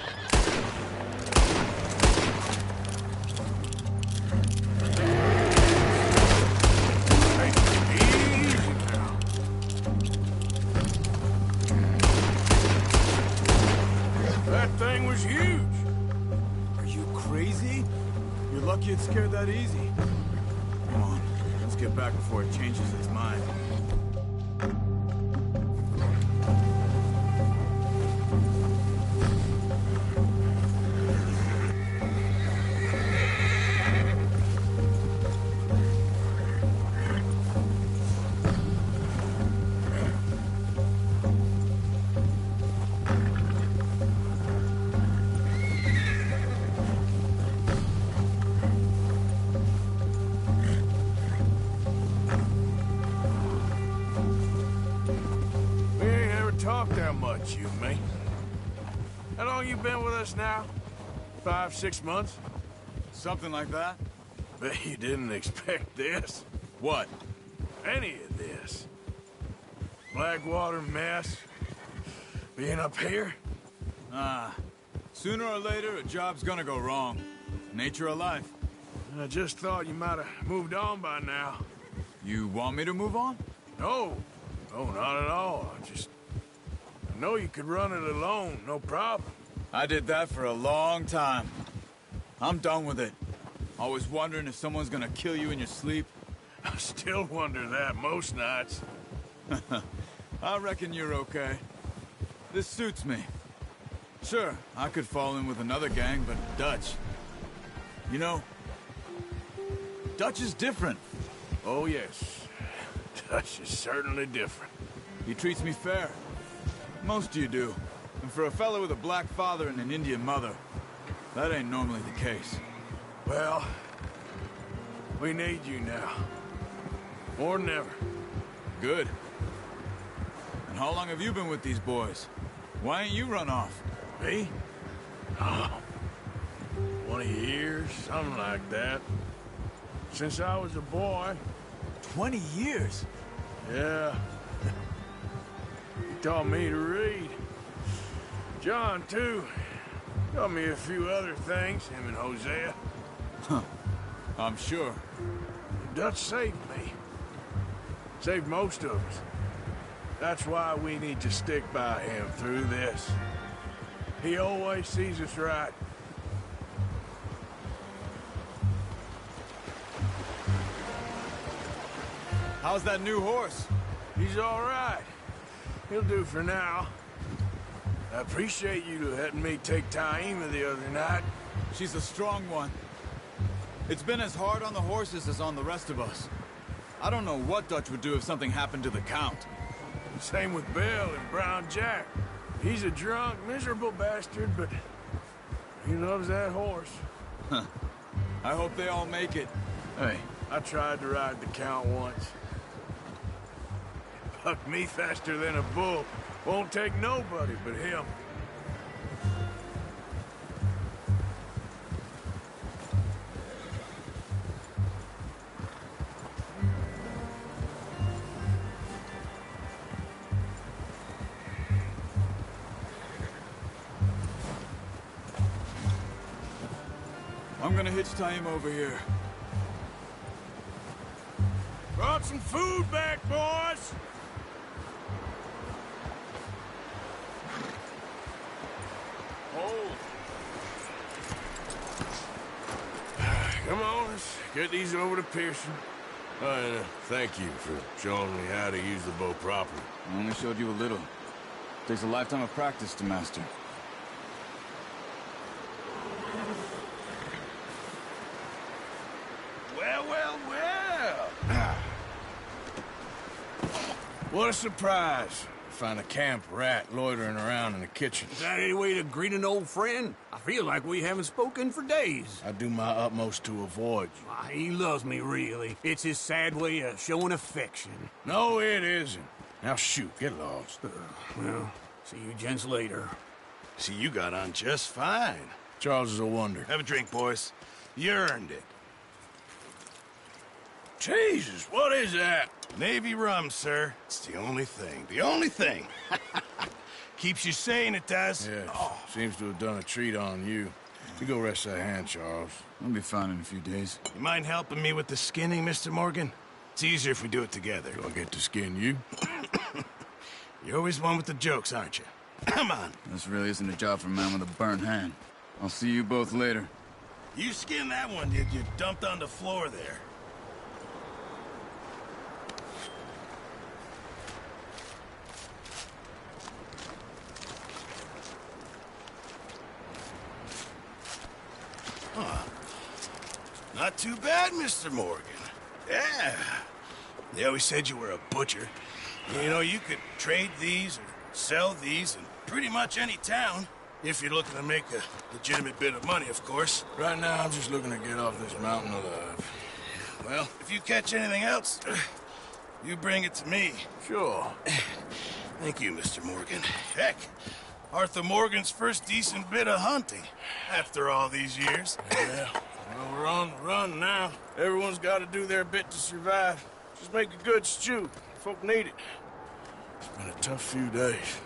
That thing was huge. Are you crazy? You're lucky it scared that easy. Come on, let's get back before it changes its mind. Talk that much, you and me. How long you been with us now? 5, 6 months? Something like that? Bet you didn't expect this. What? Any of this. Blackwater mess. Being up here? Sooner or later, a job's gonna go wrong. Nature of life. I just thought you might have moved on by now. You want me to move on? No. No, not at all. I know you could run it alone, no problem. I did that for a long time. I'm done with it. Always wondering if someone's gonna kill you in your sleep. I still wonder that most nights. I reckon you're okay. This suits me. Sure, I could fall in with another gang, but Dutch... You know, Dutch is different. Oh, yes. Dutch is certainly different. He treats me fair. Most of you do. And for a fellow with a black father and an Indian mother, that ain't normally the case. Well, we need you now. More than ever. Good. And how long have you been with these boys? Why ain't you run off? Me? Oh, 20 years, something like that. Since I was a boy. 20 years? Yeah. He taught me to read. John, too. Taught me a few other things, him and Hosea. Huh. I'm sure. Dutch saved me. Saved most of us. That's why we need to stick by him through this. He always sees us right. How's that new horse? He's all right. He'll do for now. I appreciate you letting me take Taima the other night. She's a strong one. It's been as hard on the horses as on the rest of us. I don't know what Dutch would do if something happened to the Count. Same with Bill and Brown Jack. He's a drunk, miserable bastard, but he loves that horse. Huh. I hope they all make it. Hey, I tried to ride the Count once. Bucked me faster than a bull. Won't take nobody but him. I'm gonna hitch tie him over here. Brought some food back, boys! Oh. Come on, let's get these over to Pearson. Thank you for showing me how to use the bow properly. I only showed you a little. Takes a lifetime of practice to master. Well, well, well. What a surprise. Find a camp rat loitering around in the kitchen. Is that any way to greet an old friend? I feel like we haven't spoken for days. I do my utmost to avoid you. He loves me, really. It's his sad way of showing affection. No, it isn't. Now shoot, get lost. Well, see you gents later. See, you got on just fine. Charles is a wonder. Have a drink, boys. You earned it. Jesus, what is that? Navy rum, sir. It's the only thing. The only thing. Keeps you sane, it does. Yeah, seems to have done a treat on you. You go rest that hand, Charles. I'll be fine in a few days. You mind helping me with the skinning, Mr. Morgan? It's easier if we do it together. Do I get to skin you? You're always one with the jokes, aren't you? Come on. This really isn't a job for a man with a burnt hand. I'll see you both later. You skinned that one, did you? Dumped on the floor there. Not too bad, Mr. Morgan. Yeah. They always said you were a butcher. You know, you could trade these or sell these in pretty much any town. If you're looking to make a legitimate bit of money, of course. Right now, I'm just looking to get off this mountain alive. Well, if you catch anything else, you bring it to me. Sure. Thank you, Mr. Morgan. Heck, Arthur Morgan's first decent bit of hunting after all these years. Yeah. Well, we're on the run now. Everyone's got to do their bit to survive. Just make a good stew. Folk need it. It's been a tough few days.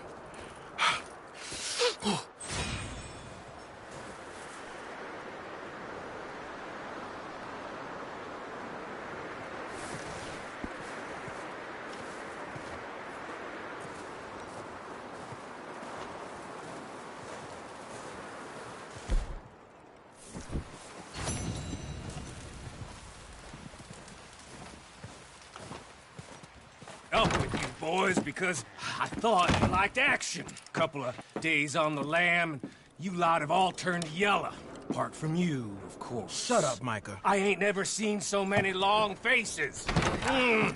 Up with you boys because I thought you liked action. Couple of days on the lam, and you lot have all turned yellow. Apart from you, of course. Shut up, Micah. I ain't never seen so many long faces. I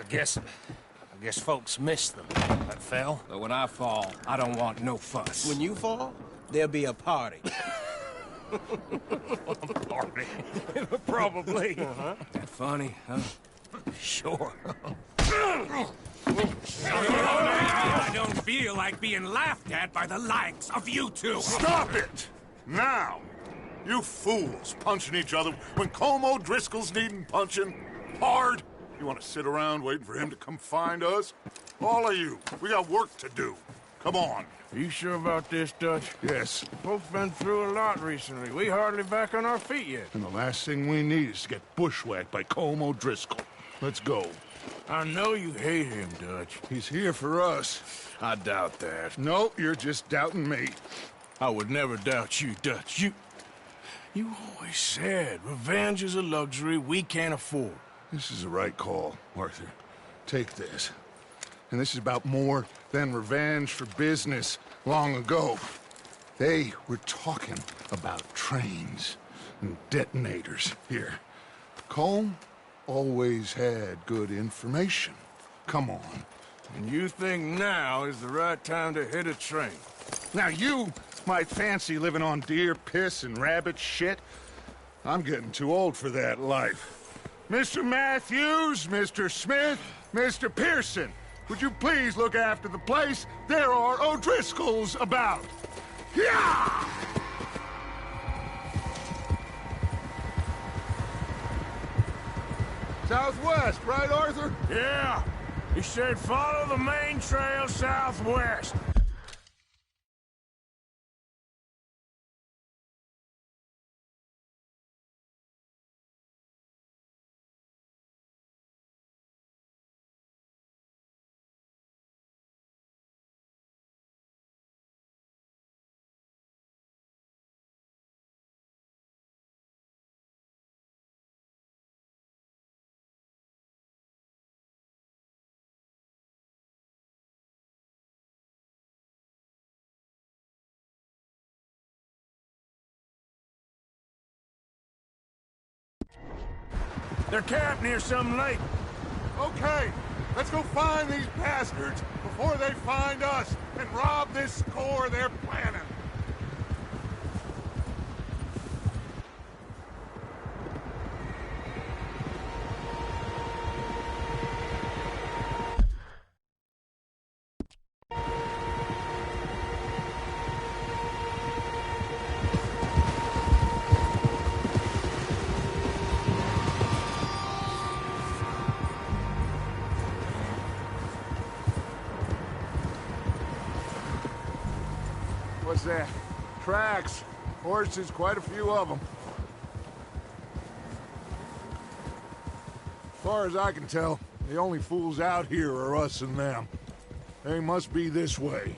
guess folks miss them. That fell. But when I fall, I don't want no fuss. When you fall, there'll be a party. Party. Probably. That funny, huh? Sure. I don't feel like being laughed at by the likes of you two. Stop it! Now! You fools punching each other when Colm O'Driscoll's needing punching. Hard! You want to sit around waiting for him to come find us? All of you, we got work to do. Come on. Are you sure about this, Dutch? Yes. Folks been through a lot recently. We hardly back on our feet yet. And the last thing we need is to get bushwhacked by Colm O'Driscoll. Let's go. I know you hate him, Dutch. He's here for us. I doubt that. No, you're just doubting me. I would never doubt you, Dutch. You always said revenge is a luxury we can't afford. This is the right call, Arthur. Take this. And this is about more than revenge for business long ago. They were talking about trains and detonators here. Colm always had good information. Come on. And you think now is the right time to hit a train? Now you might fancy living on deer piss and rabbit shit. I'm getting too old for that life. Mr. Matthews, Mr. Smith, Mr. Pearson, would you please look after the place? There are O'Driscolls about. Yeah! Southwest, right, Arthur? Yeah. He said follow the main trail southwest. They're camped near some lake. Okay, let's go find these bastards before they find us and rob this core they're planning. What's that? Tracks. Horses, quite a few of them. As far as I can tell, the only fools out here are us and them. They must be this way.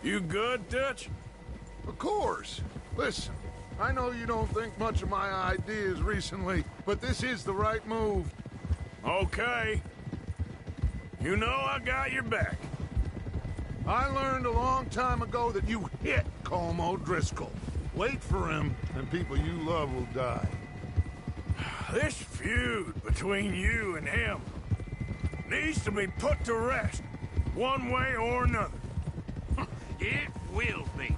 You good, Dutch? Of course. Listen, I know you don't think much of my ideas recently, but this is the right move. Okay. You know I got your back. I learned a long time ago that you hit Colm O'Driscoll. Wait for him, and people you love will die. This feud between you and him needs to be put to rest, one way or another. It will be.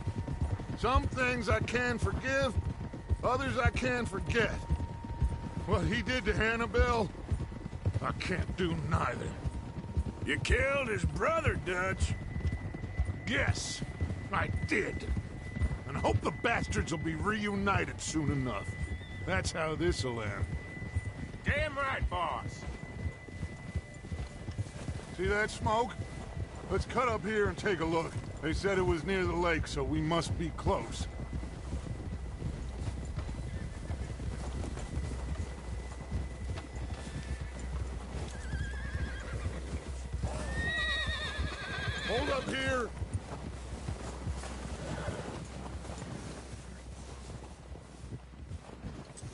Some things I can forgive, others I can forget. What he did to Annabelle, I can't do neither. You killed his brother, Dutch. Yes, I did. And I hope the bastards will be reunited soon enough. That's how this'll end. Damn right, boss. See that smoke? Let's cut up here and take a look. They said it was near the lake, so we must be close. Hold up here!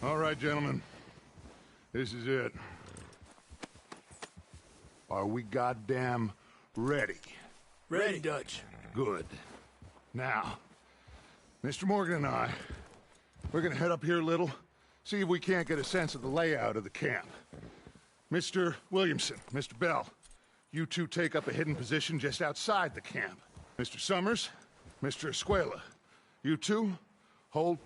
All right, gentlemen. This is it. Are we goddamn ready? Ready, Dutch. Good. Now, Mr. Morgan and I, we're gonna head up here a little, see if we can't get a sense of the layout of the camp. Mr. Williamson, Mr. Bell, you two take up a hidden position just outside the camp. Mr. Summers, Mr. Escuela, you two hold...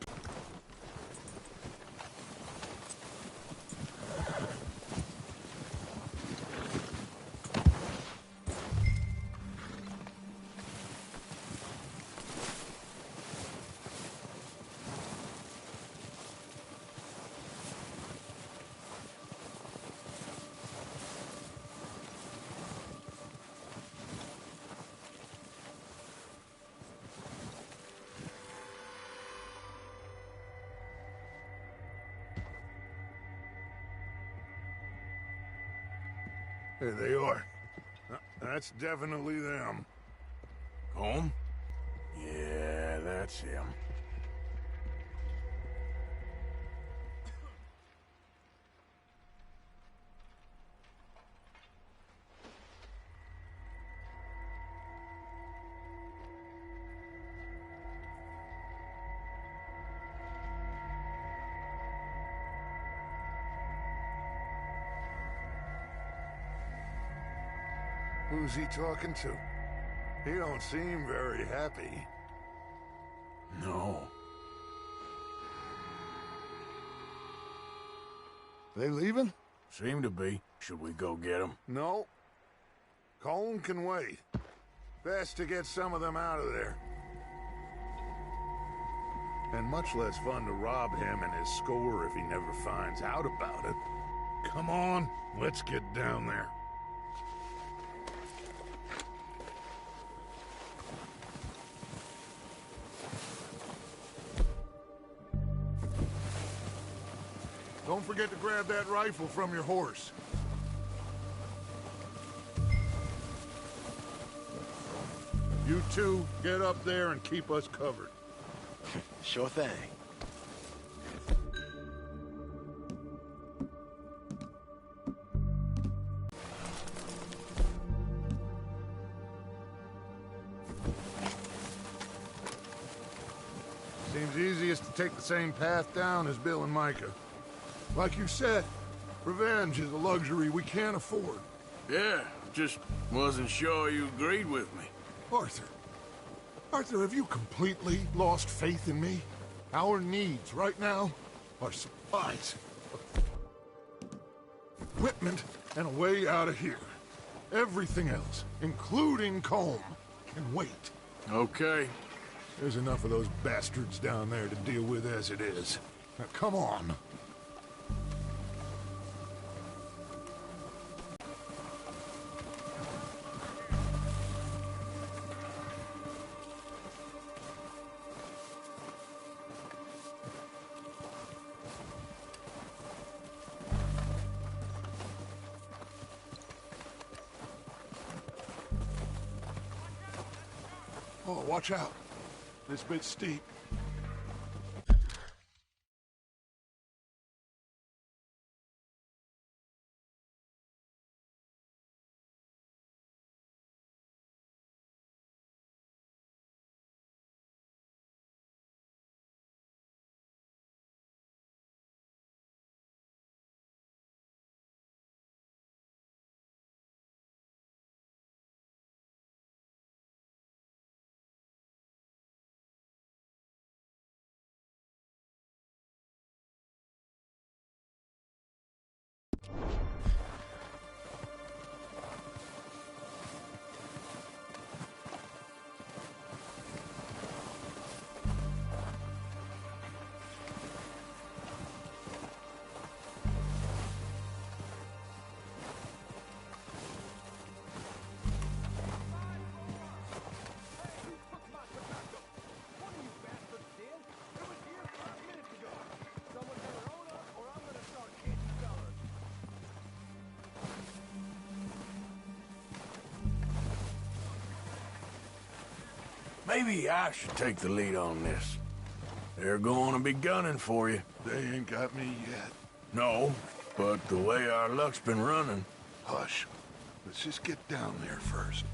There they are. That's definitely them. Colm? Yeah, that's him. Who's he talking to? He don't seem very happy. No. They leaving? Seem to be. Should we go get them? No. Colm can wait. Best to get some of them out of there. And much less fun to rob him and his score if he never finds out about it. Come on, let's get down there. Don't forget to grab that rifle from your horse. You two, get up there and keep us covered. Sure thing. Seems easiest to take the same path down as Bill and Micah. Like you said, revenge is a luxury we can't afford. Yeah, just wasn't sure you agreed with me. Arthur. Arthur, have you completely lost faith in me? Our needs right now are supplies, equipment, and a way out of here. Everything else, including Colm, can wait. Okay. There's enough of those bastards down there to deal with as it is. Now, come on. Oh, watch out. This bit's steep. Maybe I should take the lead on this. They're going to be gunning for you. They ain't got me yet. No, but the way our luck's been running... Hush. Let's just get down there first.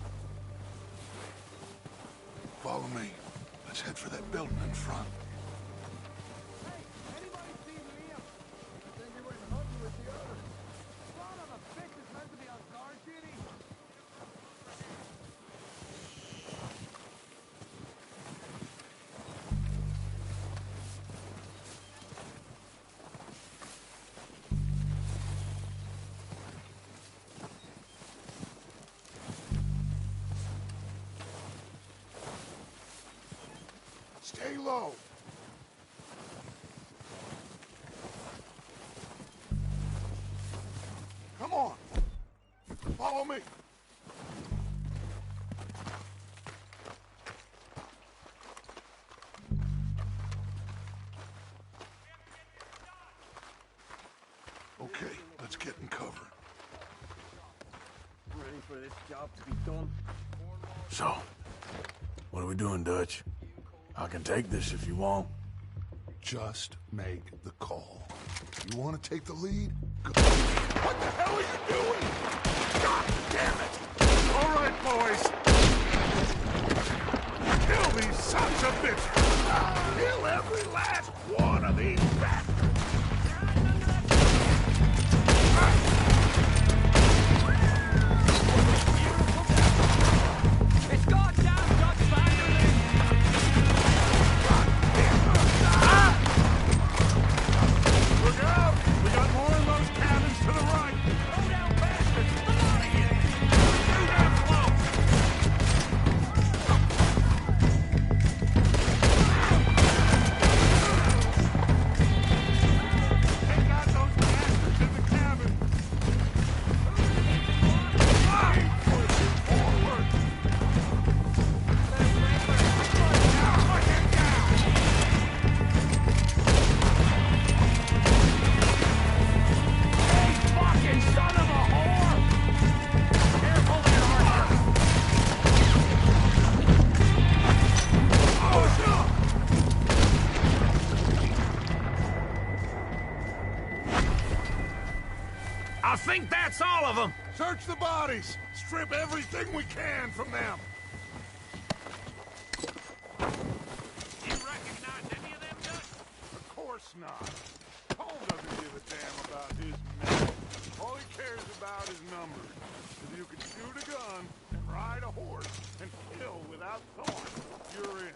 Follow me. Let's head for that building in front. Stay low. Come on. Follow me. Okay, let's get in cover. Ready for this job to be done? So, what are we doing, Dutch? I can take this if you want. Just make the call. You want to take the lead? Go. What the hell are you doing? God damn it! All right, boys. Kill these sons of bitches. Kill every last one of these bastards. It's goddamn Dutch Vanderlyn! Look out! We got more of those cabins to the right. Throw down bastards! Come on again! Shoot that close! Take out those bastards in the cabin. Pushing forward. Fucking son of a whore! Careful there, Arthur! Push up! I think that's all of them! Search the bodies. Strip everything we can from them. You recognize any of them, Dutch? Of course not. Cole doesn't give a damn crowd is numbered. If you can shoot a gun and ride a horse and kill without thought, you're in.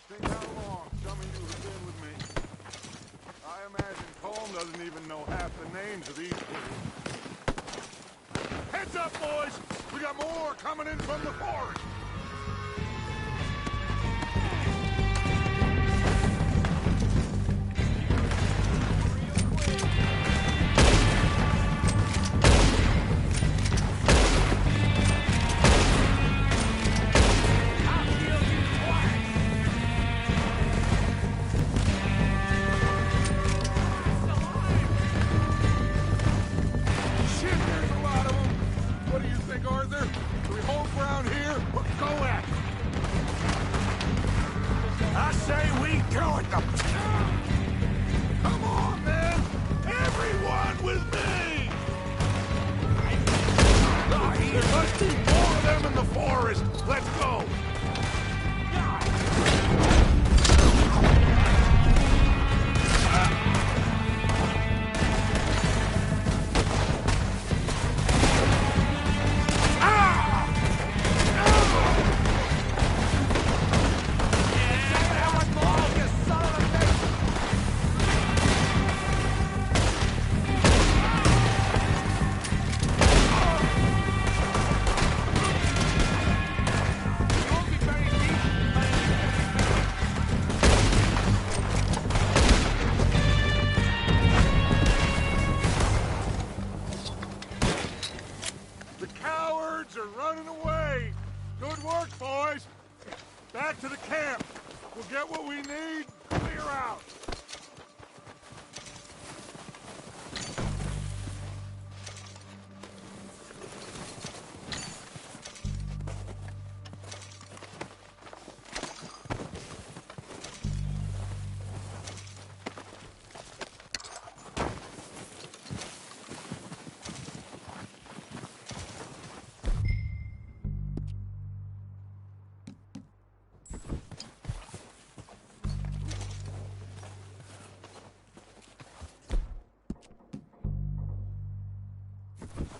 Think how long some of you have been with me. I imagine Colm doesn't even know half the names of these people. Heads up, boys! We got more coming in from the forest!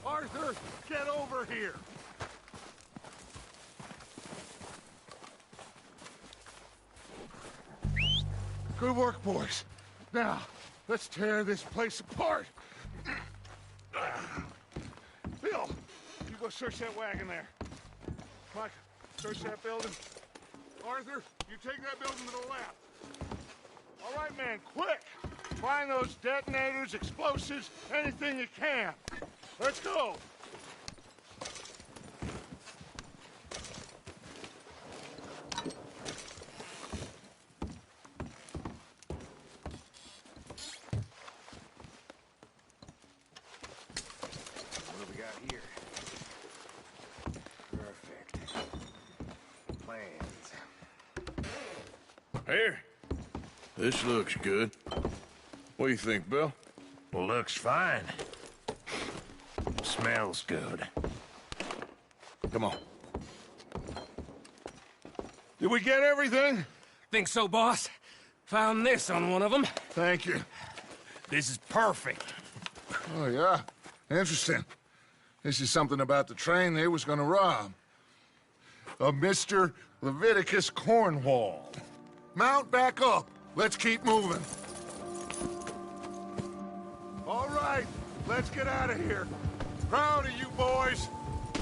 Arthur, get over here! Good work, boys. Now, let's tear this place apart. Bill, you go search that wagon there. Mike, search that building. Arthur, you take that building to the left. All right, man, quick! Find those detonators, explosives, anything you can. Let's go! What do we got here? Perfect. Plans. Here. This looks good. What do you think, Bill? Looks fine. Smells good. Come on. Did we get everything? Think so, boss. Found this on one of them. Thank you. This is perfect. Oh, yeah? Interesting. This is something about the train they was gonna rob. A Mr. Leviticus Cornwall. Mount back up. Let's keep moving. All right, let's get out of here. Proud of you boys.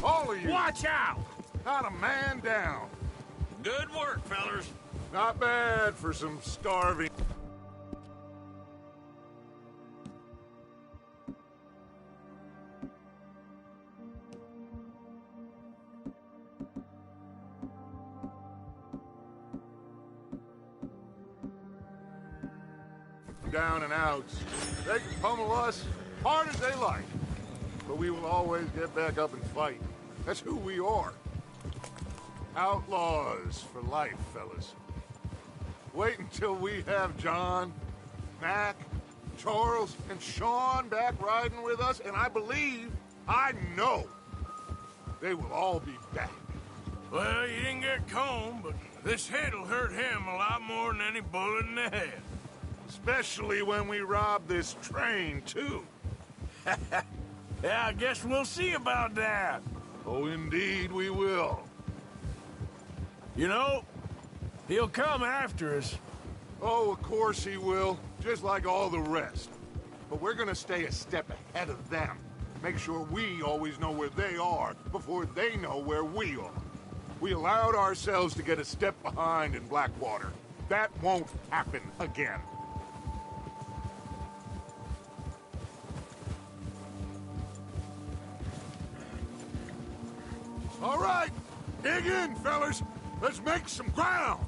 All of you. Watch out! Not a man down. Good work, fellers. Not bad for some starving. Down and outs. They can pummel us hard as they like. But we will always get back up and fight. That's who we are. Outlaws for life, fellas. Wait until we have John, Mac, Charles, and Sean back riding with us, and I believe, I know, they will all be back. Well, you didn't get Colm, but this hit'll hurt him a lot more than any bullet in the head. Especially when we rob this train, too. Yeah, I guess we'll see about that. Oh, indeed we will. You know, he'll come after us. Oh, of course he will, just like all the rest. But we're gonna stay a step ahead of them. Make sure we always know where they are before they know where we are. We allowed ourselves to get a step behind in Blackwater. That won't happen again. All right, dig in, fellas. Let's make some ground.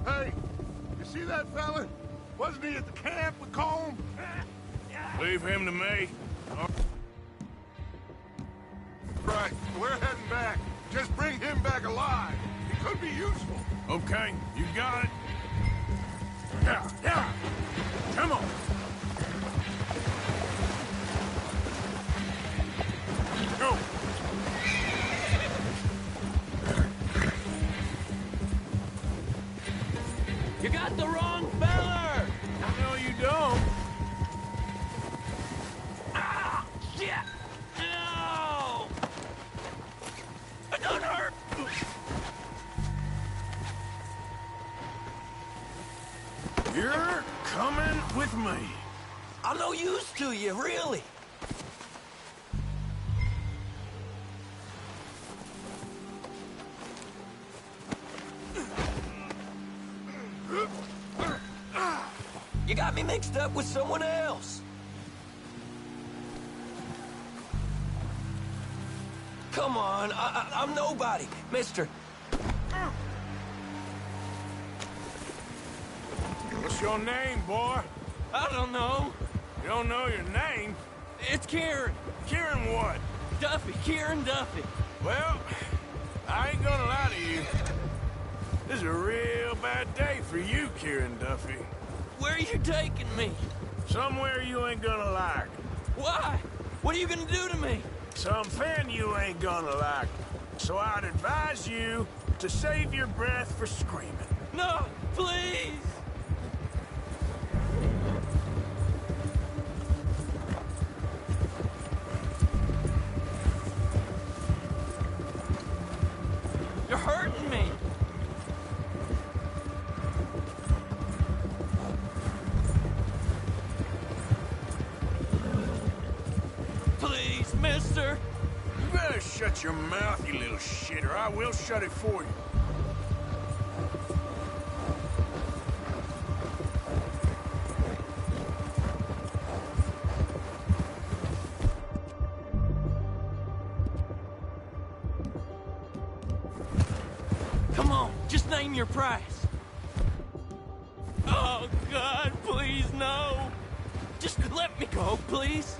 Hey, you see that fella? Wasn't he at the camp with Colm? Leave him to me. Right, we're heading back. Just bring him back alive. He could be useful. Okay, you got it. Yeah. Come on. Go. You got the wrong feller! No, you don't. Ah! Shit! No! It don't hurt! You're coming with me. I'm no use to you, really. You got me mixed up with someone else. Come on, I'm nobody, mister. What's your name, boy? I don't know. You don't know your name? It's Kieran. Kieran what? Duffy, Kieran Duffy. Well, I ain't gonna lie to you. This is a real bad day for you, Kieran Duffy. Where are you taking me? Somewhere you ain't gonna like. Why? What are you gonna do to me? Something you ain't gonna like. So I'd advise you to save your breath for screaming. No, please! You're hurting me! Please, mister! You better shut your mouth, you little shit, or I will shut it for you. Come on, just name your price. Oh, God, please, no. Just let me go, please.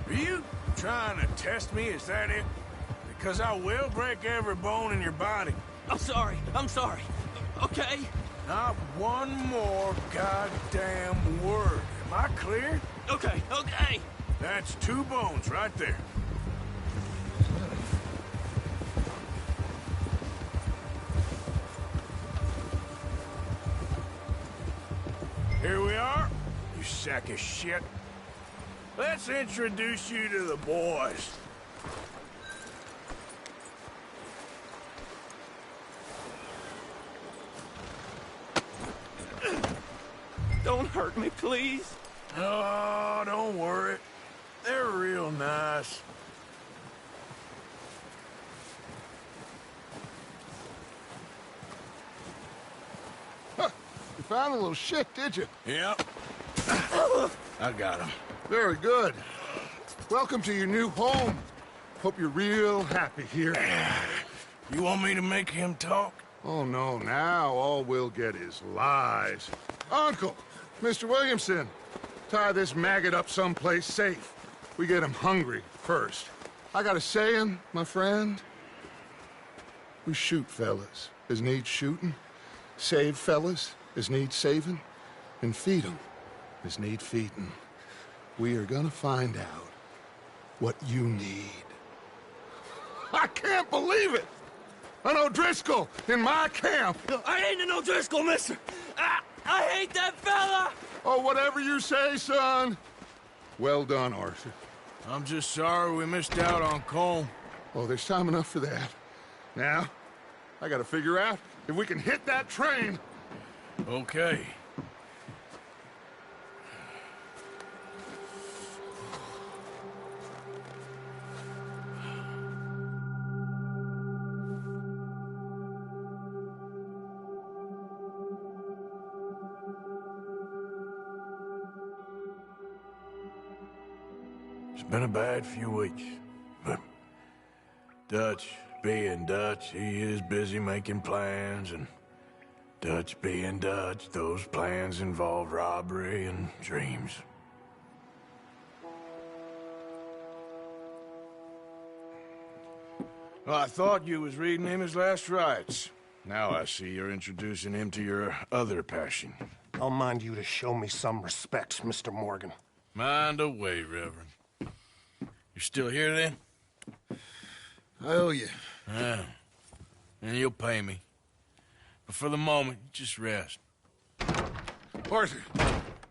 Are you trying to test me? Is that it? Because I will break every bone in your body. I'm sorry. Okay? Not one more goddamn word. Am I clear? Okay. That's 2 bones right there. Here we are, you sack of shit. Let's introduce you to the boys. Don't hurt me, please. Oh, don't worry. They're real nice. Huh. You found a little shit, did you? Yep. I got him. Very good. Welcome to your new home. Hope you're real happy here. You want me to make him talk? Oh, no. Now all we'll get is lies. Uncle, Mr. Williamson, tie this maggot up someplace safe. We get him hungry first. I got a saying, my friend. We shoot fellas as need shooting, save fellas as need saving, and feed 'em as need feeding. We are gonna find out what you need. I can't believe it! An O'Driscoll in my camp! I ain't an O'Driscoll, mister! I hate that fella! Oh, whatever you say, son. Well done, Arthur. I'm just sorry we missed out on Colm. Oh, there's time enough for that. Now, I gotta figure out if we can hit that train. Okay. It's been a bad few weeks, but Dutch being Dutch, he is busy making plans, and Dutch being Dutch, those plans involve robbery and dreams. Well, I thought you was reading him his last rites. Now I see you're introducing him to your other passion. I'll mind you to show me some respect, Mr. Morgan. Mind away, Reverend. You're still here, then? I owe you. Yeah. And you'll pay me. But for the moment, just rest. Arthur,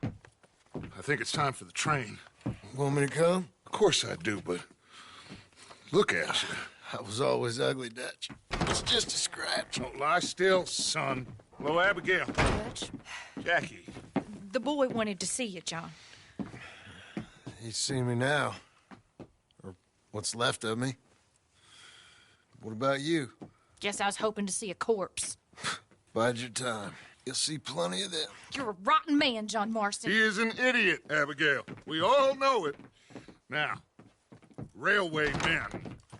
I think it's time for the train. Want me to come? Of course I do, but look at you. I was always ugly, Dutch. It's just a scratch. Don't lie still, son. Hello, Abigail. Dutch, Jackie. the boy wanted to see you, John. He's seen me now. Or what's left of me. What about you? Guess I was hoping to see a corpse. Bide your time. You'll see plenty of them. You're a rotten man, John Marston. He is an idiot, Abigail. We all know it. Now, railway men.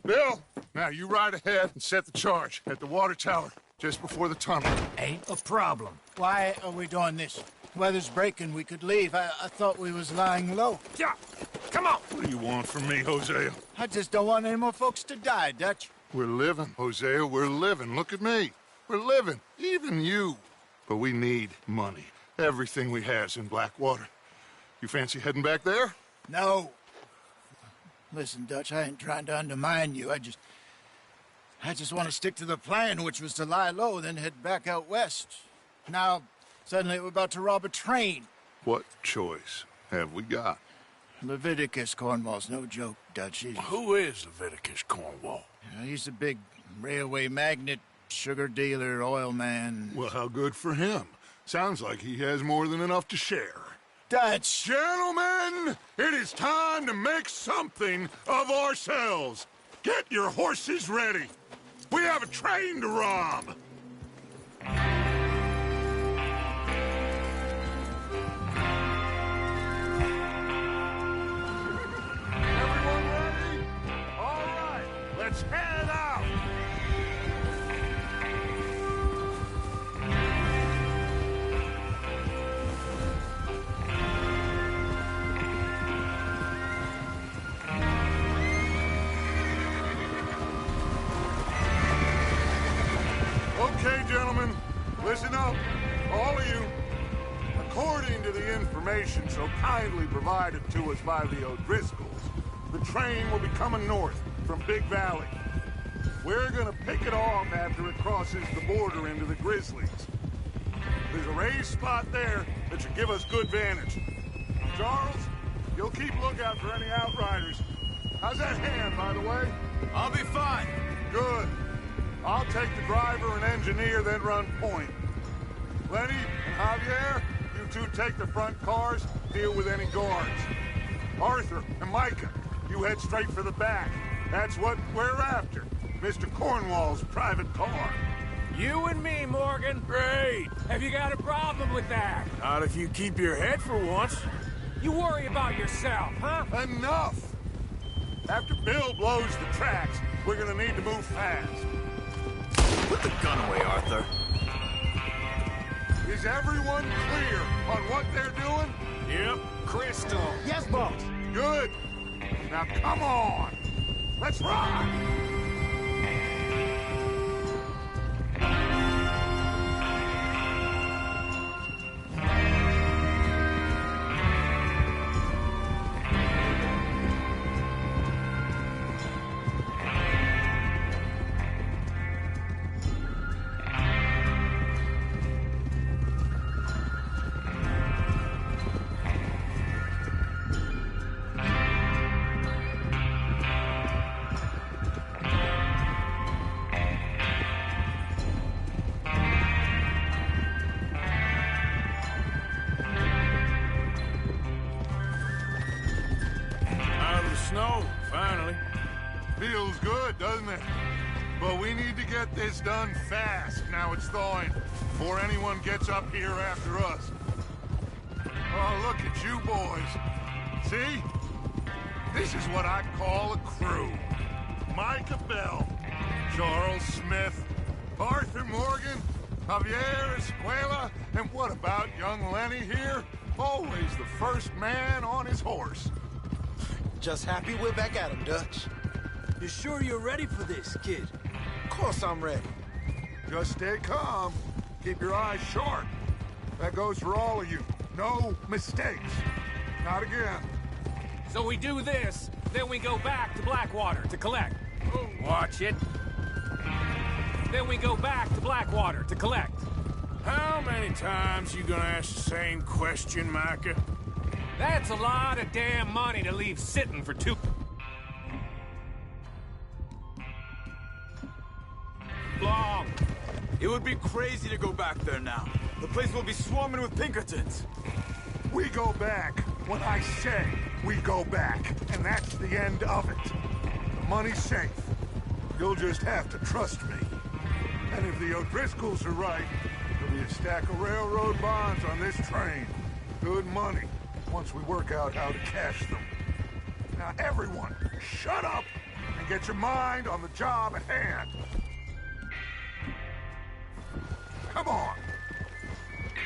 Bill, now you ride ahead and set the charge at the water tower just before the tunnel. Ain't a problem. Why are we doing this? Weather's breaking. We could leave. I thought we was lying low. Yeah, come on. What do you want from me, Hosea? I just don't want any more folks to die, Dutch. We're living, Hosea. We're living. Look at me. We're living. Even you. But we need money. Everything we has in Blackwater. You fancy heading back there? No. Listen, Dutch, I ain't trying to undermine you. I just want to stick to the plan, which was to lie low, then head back out west. Now, suddenly we're about to rob a train. What choice have we got? Leviticus Cornwall's no joke, Dutch. Who is Leviticus Cornwall? He's a big railway magnate, sugar dealer, oil man. Well, how good for him. Sounds like he has more than enough to share. Dutch! Gentlemen, it is time to make something of ourselves. Get your horses ready. We have a train to rob. Everyone ready? All right, let's head out. Okay, gentlemen, listen up, all of you. According to the information so kindly provided to us by the O'Driscolls, the train will be coming north from Big Valley. We're gonna pick it off after it crosses the border into the Grizzlies. There's a raised spot there that should give us good vantage. Charles, you'll keep lookout for any outriders. How's that hand, by the way? I'll be fine. Good. I'll take the driver and engineer, then run point. Lenny and Javier, you two take the front cars, deal with any guards. Arthur and Micah, you head straight for the back. That's what we're after. Mr. Cornwall's private car. You and me, Morgan. Great. Have you got a problem with that? Not if you keep your head for once. You worry about yourself, huh? Enough! After Bill blows the tracks, we're gonna need to move fast. Put the gun away, Arthur. Is everyone clear on what they're doing? Yep. Crystal. Yes, boss. Good. Now come on. Let's ride. get this done fast now it's thawing, before anyone gets up here after us. Oh, look at you boys. See? This is what I call a crew. Micah Bell, Charles Smith, Arthur Morgan, Javier Escuela, and what about young Lenny here? Always the first man on his horse. Just happy we're back at him, Dutch. You sure you're ready for this, kid? Of course I'm ready. Just stay calm. Keep your eyes sharp. That goes for all of you. No mistakes. Not again. So we do this, then we go back to Blackwater to collect. Watch it. Then we go back to Blackwater to collect. How many times you gonna ask the same question, Micah? That's a lot of damn money to leave sitting for 2... long. It would be crazy to go back there now. The place will be swarming with Pinkertons. We go back when I say we go back, and that's the end of it. The money's safe. You'll just have to trust me. And if the O'Driscolls are right, there'll be a stack of railroad bonds on this train. Good money, once we work out how to cash them. Now everyone, shut up and get your mind on the job at hand. Come on.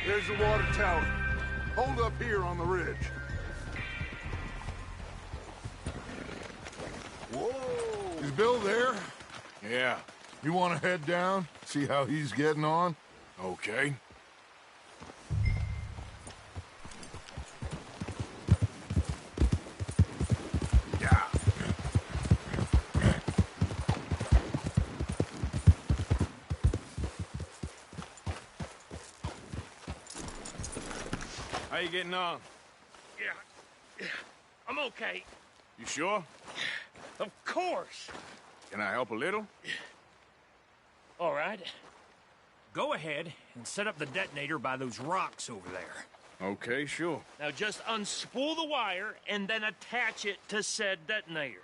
There's the water tower. Hold up here on the ridge. Whoa! Is Bill there? Yeah. You want to head down? See how he's getting on? Okay. Yeah. How you getting on? Yeah, I'm okay. You sure? Of course. Can I help a little? All right. Go ahead and set up the detonator by those rocks over there. Okay, sure. Now just unspool the wire and then attach it to said detonator.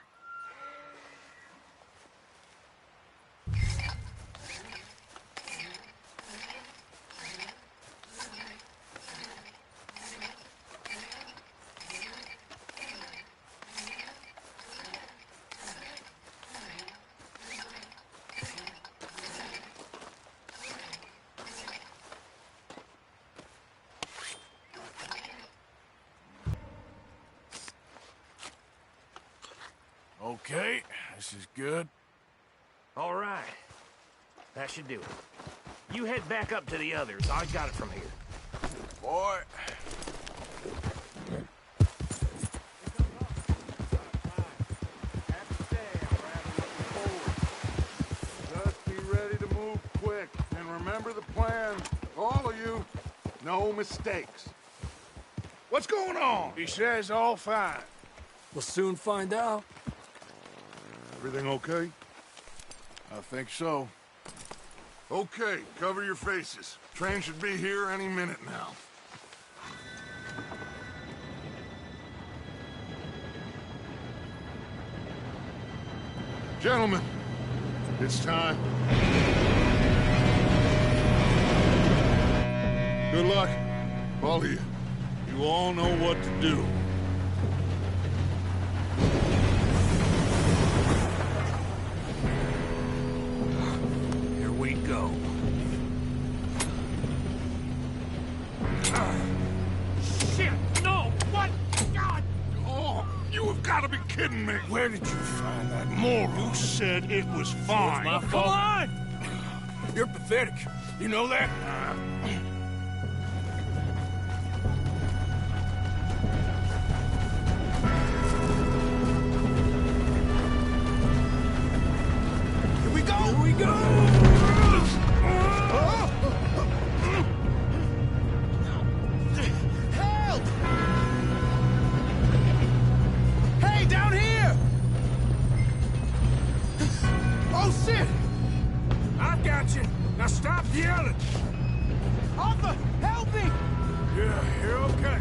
Okay, this is good. All right. That should do it. You head back up to the others. I got it from here. Boy. Just be ready to move quick. And remember the plan. All of you, no mistakes. What's going on? He says all fine. We'll soon find out. Everything okay? I think so. Okay, cover your faces. Train should be here any minute now. Gentlemen, it's time. Good luck, all of you. You all know what to do. Here we go. Shit! No! What? God! Oh, you have got to be kidding me. Where did you find that moron? You said it was fine. My fault. Come on! You're pathetic. You know that? Here we go! Here we go! Help! Hey, down here! Oh, shit! I've got you. Now stop yelling. Arthur, help me! Yeah, you're okay.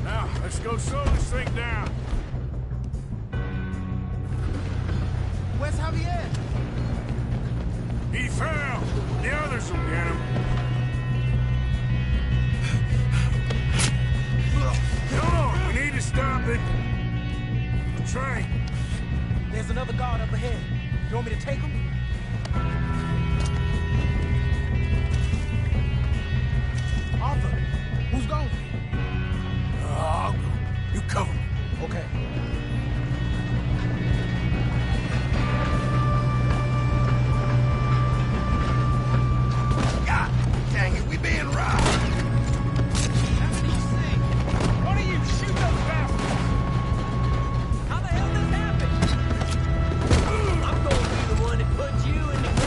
Now, let's go slow this thing down. Where's Javier? fell. The others will get him. Come on, we need to stop it. The train. There's another guard up ahead. You want me to take him? Arthur, who's going? I'll go. You cover me. Okay. God dang it, we being robbed. That's what you say. One of you shoot those bastards. How the hell this happened? I'm going to be the one that put you in the ground.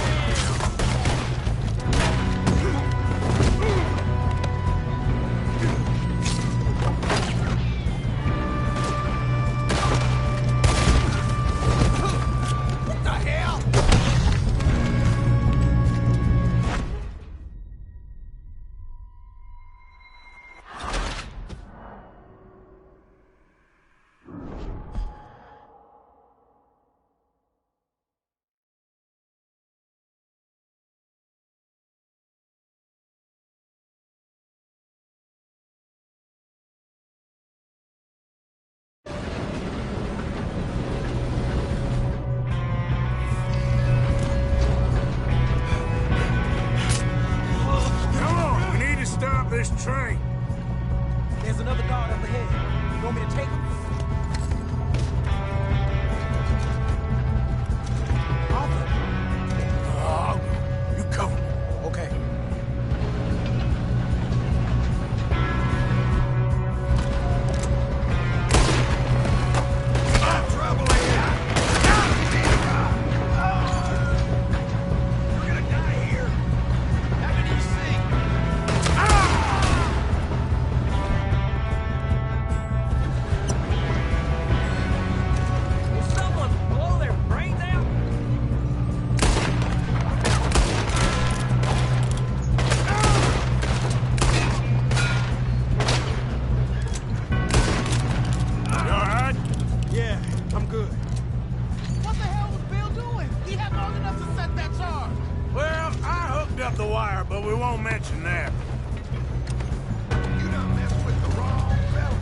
What the hell? Come on, we need to stop this train. There's another guard up ahead. You want me to take him? Arthur. I'll go. You cover me. Okay. Trouble here. We're gonna die here. Have an easy. Will someone blow their brains out? You alright? Yeah, I'm good. What the hell was Bill doing? He had long enough to set that charge. Well, I hooked up the wire, but we won't mention that. You done messed with the wrong fella.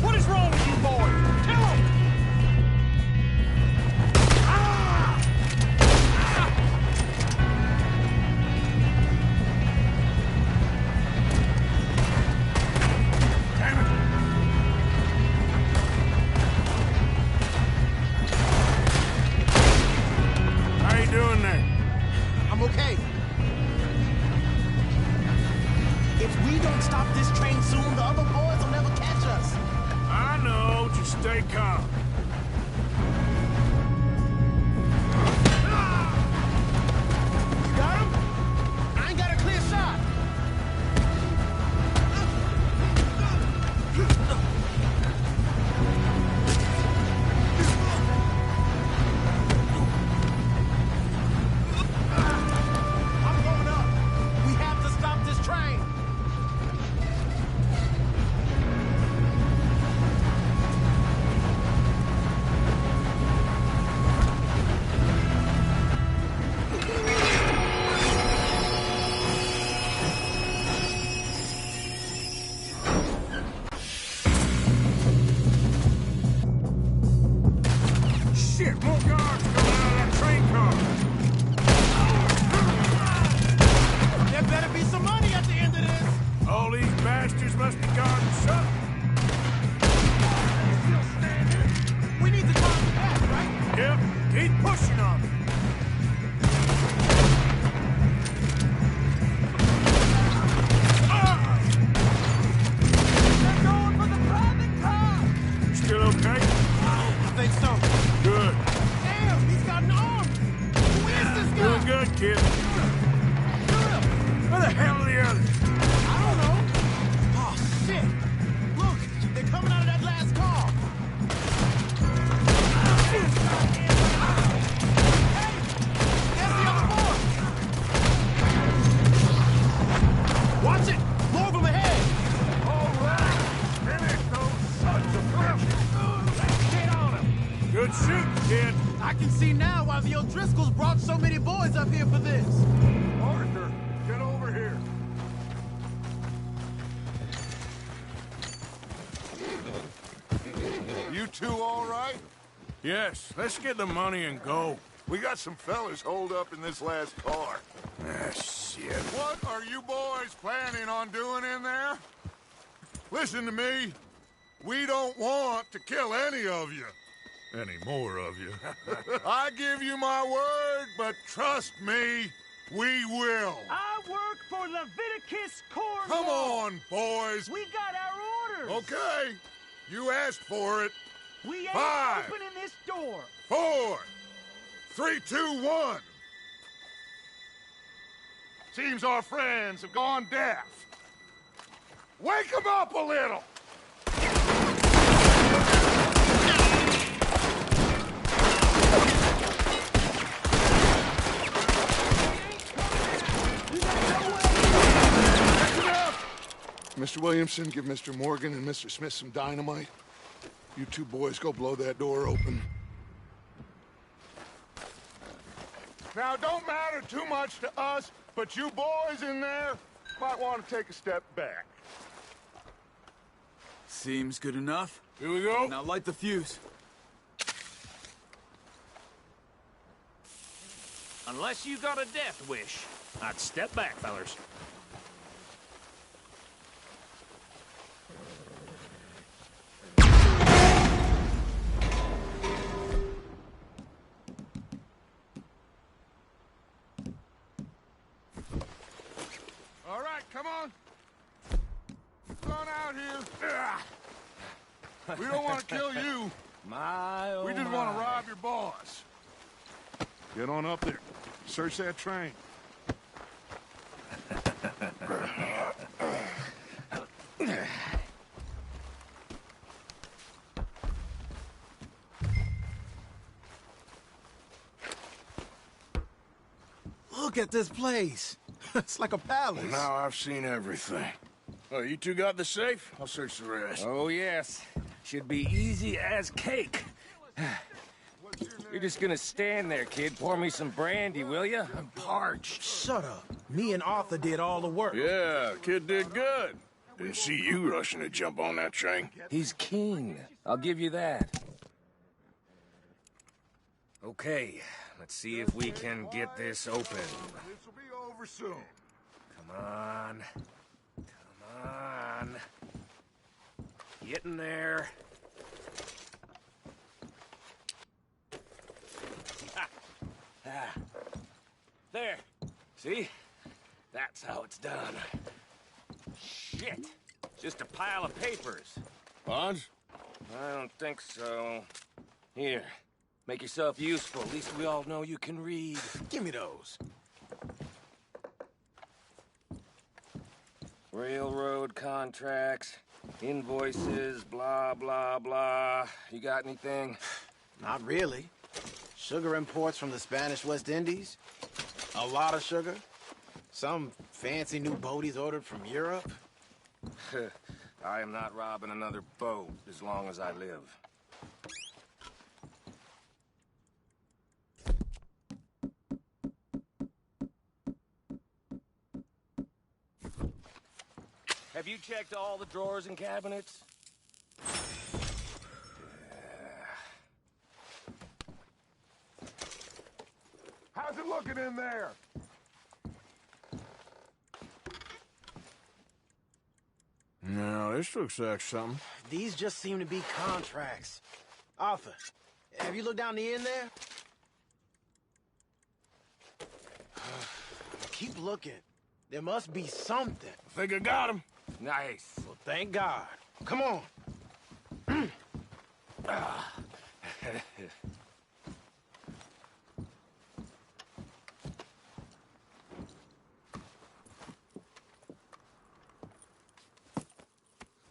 What is wrong with you boys? Tell him! Damn it. How you doing there? I'm okay. If we don't stop this train soon, the other boys will never catch us. I know, just stay calm. You got him? I ain't got a clear shot. I'm going up. We have to stop this train. Shit, more guards coming out of that train car. There better be some money at the end of this. All these bastards must be guarding something. We need to climb the path, right? Yep, keep pushing on it. They're going for the private car. You still okay? I think so. Good. Damn, he's got an arm. Who is this guy? Doing good, kid. Where the hell are the others? I don't know. Oh, shit. Look, they're coming out of that last car. Hey, there's the other boy. Watch it. More of them ahead. All right. Finish those sons of bitches. Get on him. Good shooting, kid. I can see see now why the O'Driscolls brought so many boys up here for this. Arthur, get over here. You two all right? Yes, let's get the money and go. We got some fellas holed up in this last car. Ah, shit. What are you boys planning on doing in there? Listen to me. We don't want to kill any of you. Any more of you. I give you my word, but trust me, we will. I work for Leviticus Cornwall. Come on, boys. We got our orders. Okay. You asked for it. We ain't 5, opening this door. 4, 3, 2, 1. Seems our friends have gone deaf. Wake them up a little. Mr. Williamson, give Mr. Morgan and Mr. Smith some dynamite. You two boys go blow that door open. Now, don't matter too much to us, but you boys in there might want to take a step back. Seems good enough. Here we go. Now light the fuse. Unless you got a death wish, I'd step back, fellers. All right, come on. Come on out here. We don't want to kill you. We just want to rob your boss. Get on up there. Search that train. Look at this place. It's like a palace. Well, now I've seen everything. Oh, you two got the safe? I'll search the rest. Oh, yes. Should be easy as cake. You're just gonna stand there, kid. Pour me some brandy, will you? I'm parched. Shut up. Me and Arthur did all the work. Yeah, kid did good. Didn't see you rushing to jump on that train. He's king. I'll give you that. Okay, let's see if we can get this open. This will be over soon. Come on. Come on. Get in there. There. See? That's how it's done. Shit. Just a pile of papers. Bonds? I don't think so. Here. Make yourself useful. At least we all know you can read. Give me those. Railroad contracts, invoices, blah, blah, blah. You got anything? Not really. Sugar imports from the Spanish West Indies. A lot of sugar. Some fancy new boat he's ordered from Europe. I am not robbing another boat as long as I live. Have you checked all the drawers and cabinets? How's it looking in there? No, this looks like something. These just seem to be contracts. Arthur, have you looked down the end there? Keep looking. There must be something. I think I got him. Nice. Well, thank God. Come on.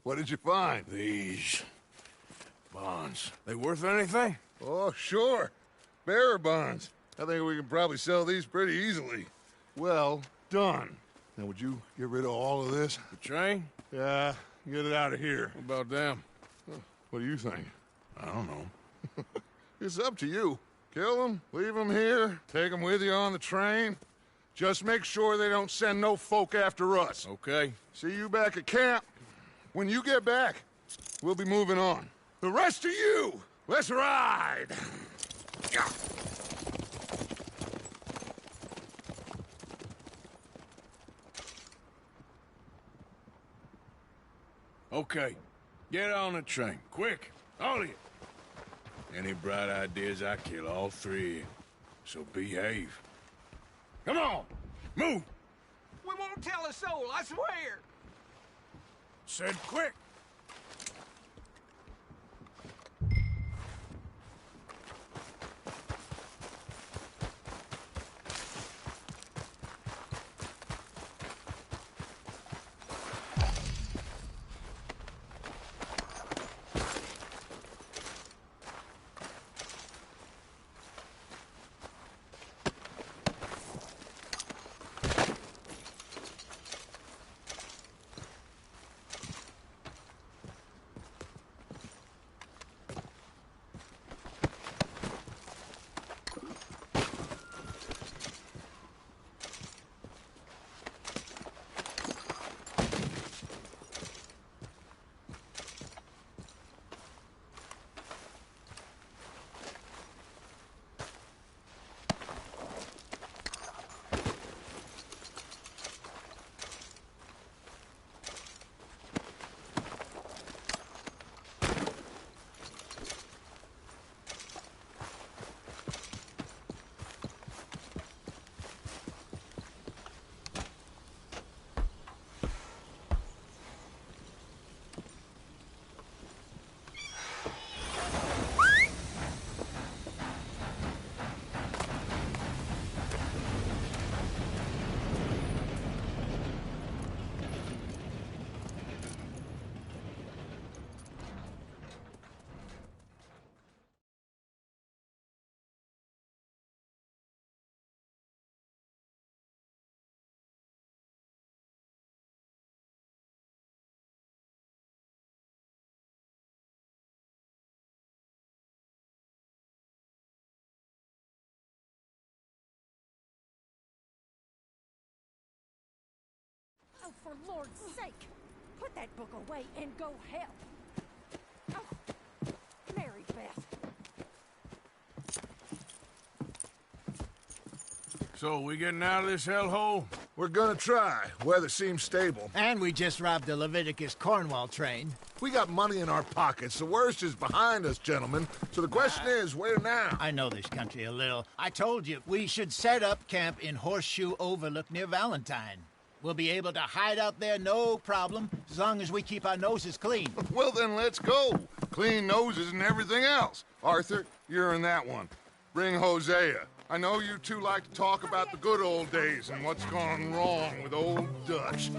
What did you find? These bonds. They worth anything? Oh, sure. Bearer bonds. I think we can probably sell these pretty easily. Well done. Now, would you get rid of all of this? The train? Yeah, get it out of here. What about them? What do you think? I don't know. It's up to you. Kill them, leave them here, take them with you on the train. Just make sure they don't send no folk after us. Okay. See you back at camp. When you get back, we'll be moving on. The rest of you, let's ride! Yeah. Okay. Get on the train. Quick. All of you. Any bright ideas, I kill all three of you. So behave. Come on! Move! We won't tell a soul, I swear! Said quick! Oh, for Lord's sake, put that book away and go help. Oh, Mary Beth. So, we getting out of this hellhole? We're gonna try. Weather seems stable. And we just robbed the Leviticus Cornwall train. We got money in our pockets. The worst is behind us, gentlemen. So the question is, where now? I know this country a little. I told you, we should set up camp in Horseshoe Overlook near Valentine. We'll be able to hide out there, no problem, as long as we keep our noses clean. Well, then let's go. Clean noses and everything else. Arthur, you're in that one. Bring Hosea. I know you two like to talk about the good old days and what's gone wrong with old Dutch.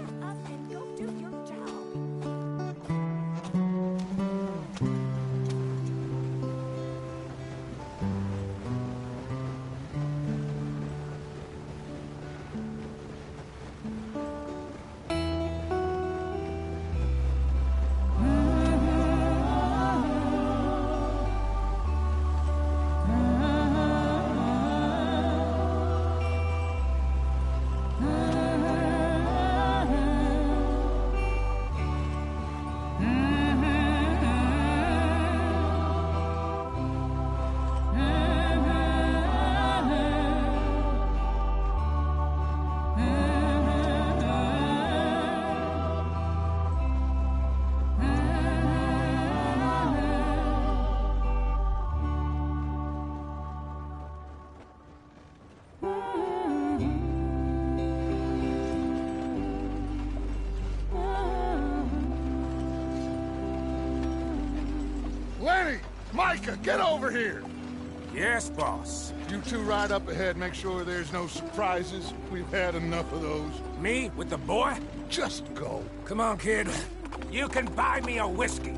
Lenny! Micah, get over here! Yes, boss. You two ride up ahead, make sure there's no surprises. We've had enough of those. Me with the boy? Just go. Come on, kid. You can buy me a whiskey.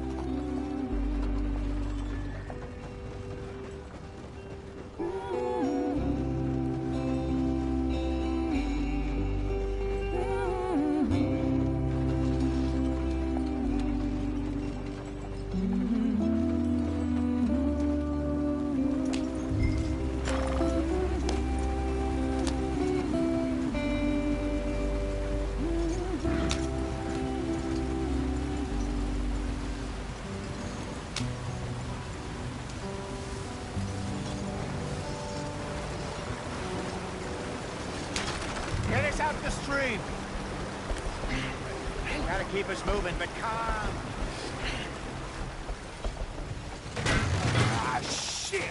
out the stream. Gotta keep us moving, but calm. Ah, shit!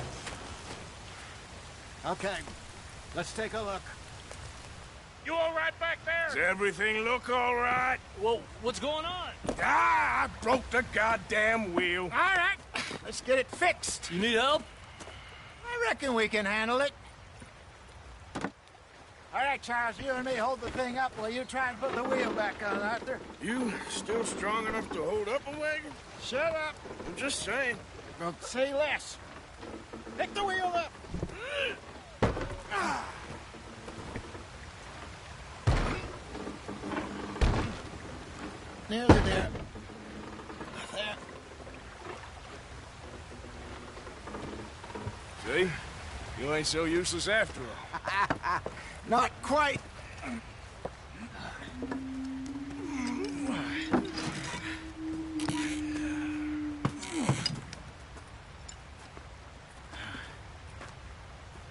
Okay, let's take a look. You all right back there? Does everything look all right? Well, what's going on? Ah, I broke the goddamn wheel. All right, let's get it fixed. You need help? I reckon we can handle it. All right, Charles, you and me hold the thing up while you try and put the wheel back on, Arthur. You still strong enough to hold up a wagon? Shut up. I'm just saying. Well, say less. Pick the wheel up. Nearly there. There. See? You ain't so useless after all. Not quite.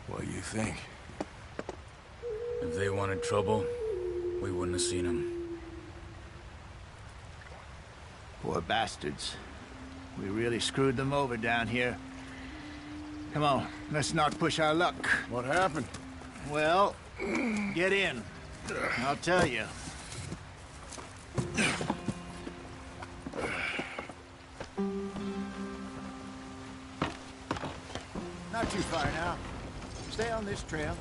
What do you think? If they wanted trouble, we wouldn't have seen them. Poor bastards. We really screwed them over down here. Come on, let's not push our luck. What happened? Well, get in. I'll tell you. Not too far now. Stay on this trail.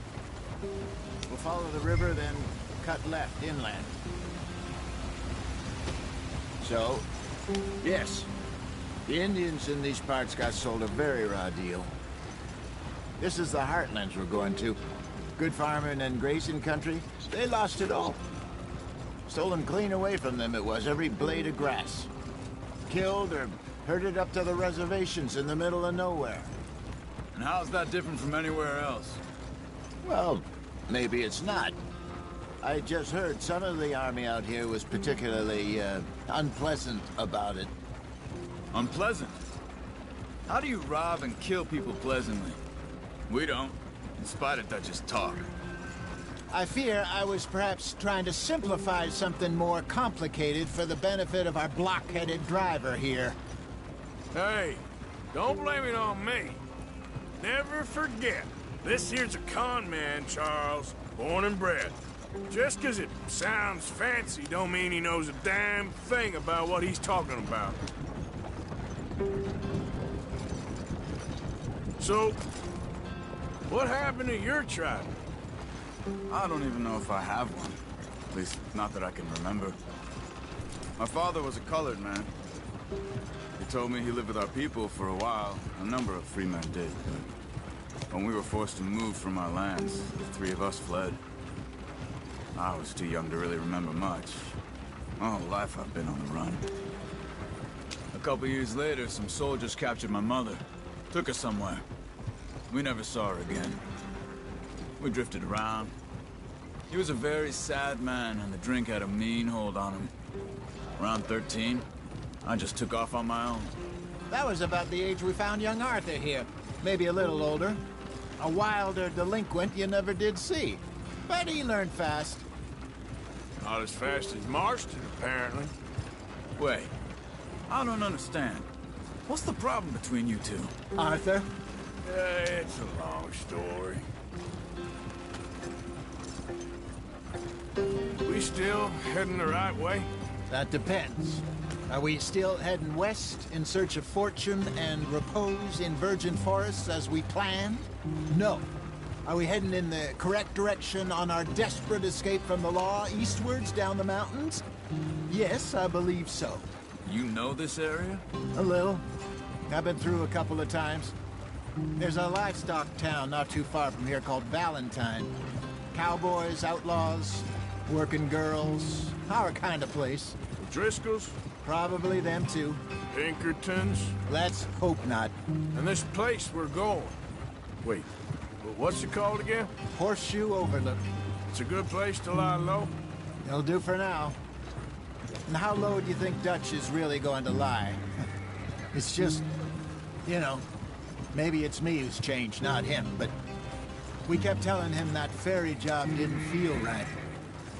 We'll follow the river, then cut left inland. So, yes, the Indians in these parts got sold a very raw deal. This is the heartlands we're going to. Good farming and grazing country, they lost it all. Stolen clean away from them it was, every blade of grass. Killed or herded up to the reservations in the middle of nowhere. And how's that different from anywhere else? Well, maybe it's not. I just heard some of the army out here was particularly, unpleasant about it. Unpleasant? How do you rob and kill people pleasantly? We don't, in spite of Dutch's talk. I fear I was perhaps trying to simplify something more complicated for the benefit of our block-headed driver here. Hey, don't blame it on me. Never forget, this here's a con man, Charles, born and bred. Just 'cause it sounds fancy don't mean he knows a damn thing about what he's talking about. So, what happened to your tribe? I don't even know if I have one. At least, not that I can remember. My father was a colored man. He told me he lived with our people for a while. A number of free men did, but when we were forced to move from our lands, the three of us fled. I was too young to really remember much. My whole life I've been on the run. A couple years later, some soldiers captured my mother. Took her somewhere. We never saw her again. We drifted around. He was a very sad man, and the drink had a mean hold on him. Around 13, I just took off on my own. That was about the age we found young Arthur here. Maybe a little older. A wilder delinquent you never did see. But he learned fast. Not as fast as Marston, apparently. Wait, I don't understand. What's the problem between you two? Arthur? It's a long story. We still heading the right way? That depends. Are we still heading west in search of fortune and repose in virgin forests as we planned? No. Are we heading in the correct direction on our desperate escape from the law eastwards down the mountains? Yes, I believe so. You know this area? A little. I've been through a couple of times. There's a livestock town not too far from here called Valentine. Cowboys, outlaws, working girls, our kind of place. The Driscolls? Probably them too. Pinkertons? Let's hope not. And this place we're going. Wait, what's it called again? Horseshoe Overlook. It's a good place to lie low? It'll do for now. And how low do you think Dutch is really going to lie? It's just, you know, maybe it's me who's changed, not him, but we kept telling him that ferry job didn't feel right.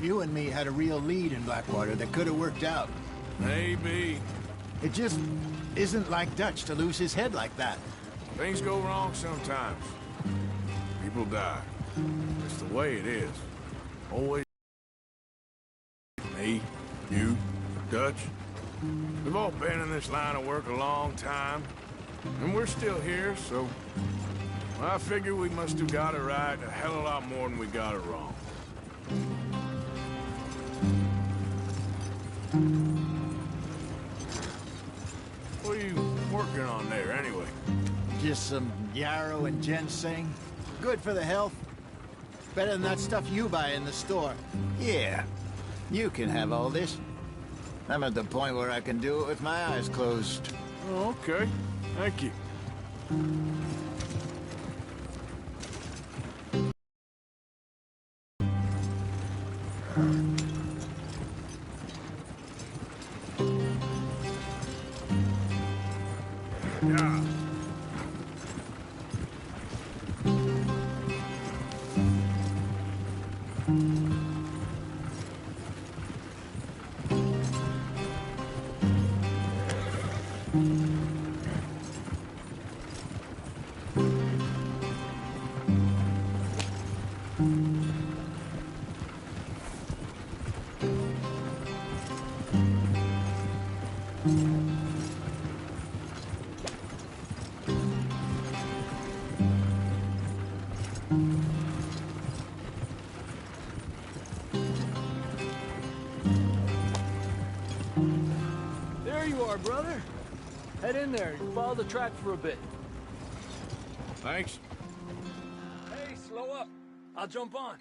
You and me had a real lead in Blackwater that could have worked out. Maybe. It just isn't like Dutch to lose his head like that. Things go wrong sometimes. People die. It's the way it is. Always. Me, you, Dutch. We've all been in this line of work a long time. And we're still here, so... I figure we must have got it right a hell of a lot more than we got it wrong. What are you working on there, anyway? Just some yarrow and ginseng. Good for the health. Better than that stuff you buy in the store. Yeah, you can have all this. I'm at the point where I can do it with my eyes closed. Oh, okay. Thank you. Yeah. There you are, brother. Head in there and follow the track for a bit. Thanks. Hey, slow up. I'll jump on.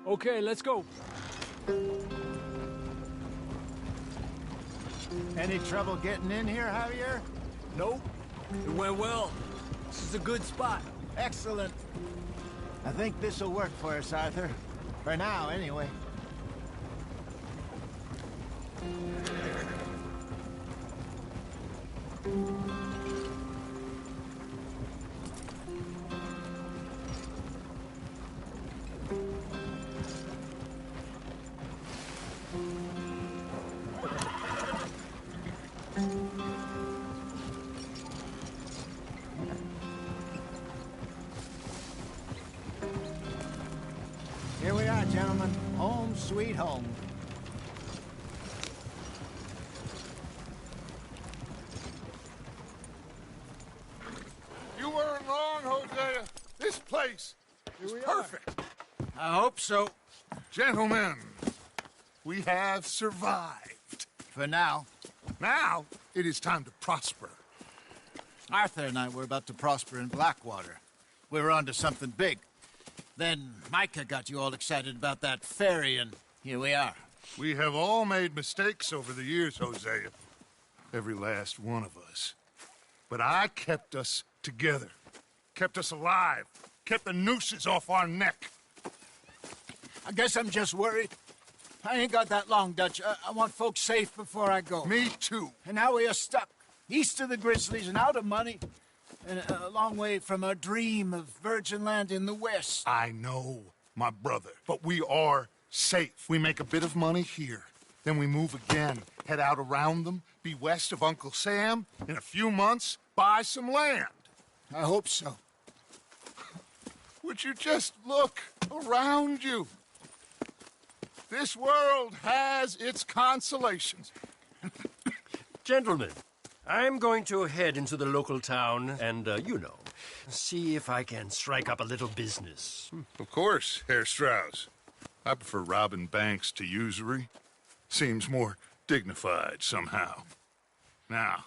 Okay, let's go. Any trouble getting in here, Javier? Nope. It went well. This is a good spot. Excellent. I think this'll work for us, Arthur. For now, anyway. Here we are, gentlemen. Home sweet home. You weren't wrong, Hosea. This place is perfect. I hope so. Gentlemen, we have survived. For now. Now, it is time to prosper. Arthur and I were about to prosper in Blackwater. We were onto something big. Then Micah got you all excited about that ferry, and here we are. We have all made mistakes over the years, Hosea. Every last one of us. But I kept us together. Kept us alive. Kept the nooses off our neck. I guess I'm just worried. I ain't got that long, Dutch. I want folks safe before I go. Me too. And now we are stuck. East of the Grizzlies and out of money. And a long way from our dream of virgin land in the west. I know, my brother. But we are safe. We make a bit of money here. Then we move again. Head out around them. Be west of Uncle Sam. In a few months, buy some land. I hope so. Would you just look around you? This world has its consolations. Gentlemen, I'm going to head into the local town and, see if I can strike up a little business. Of course, Herr Strauss. I prefer robbing banks to usury. Seems more dignified somehow. Now,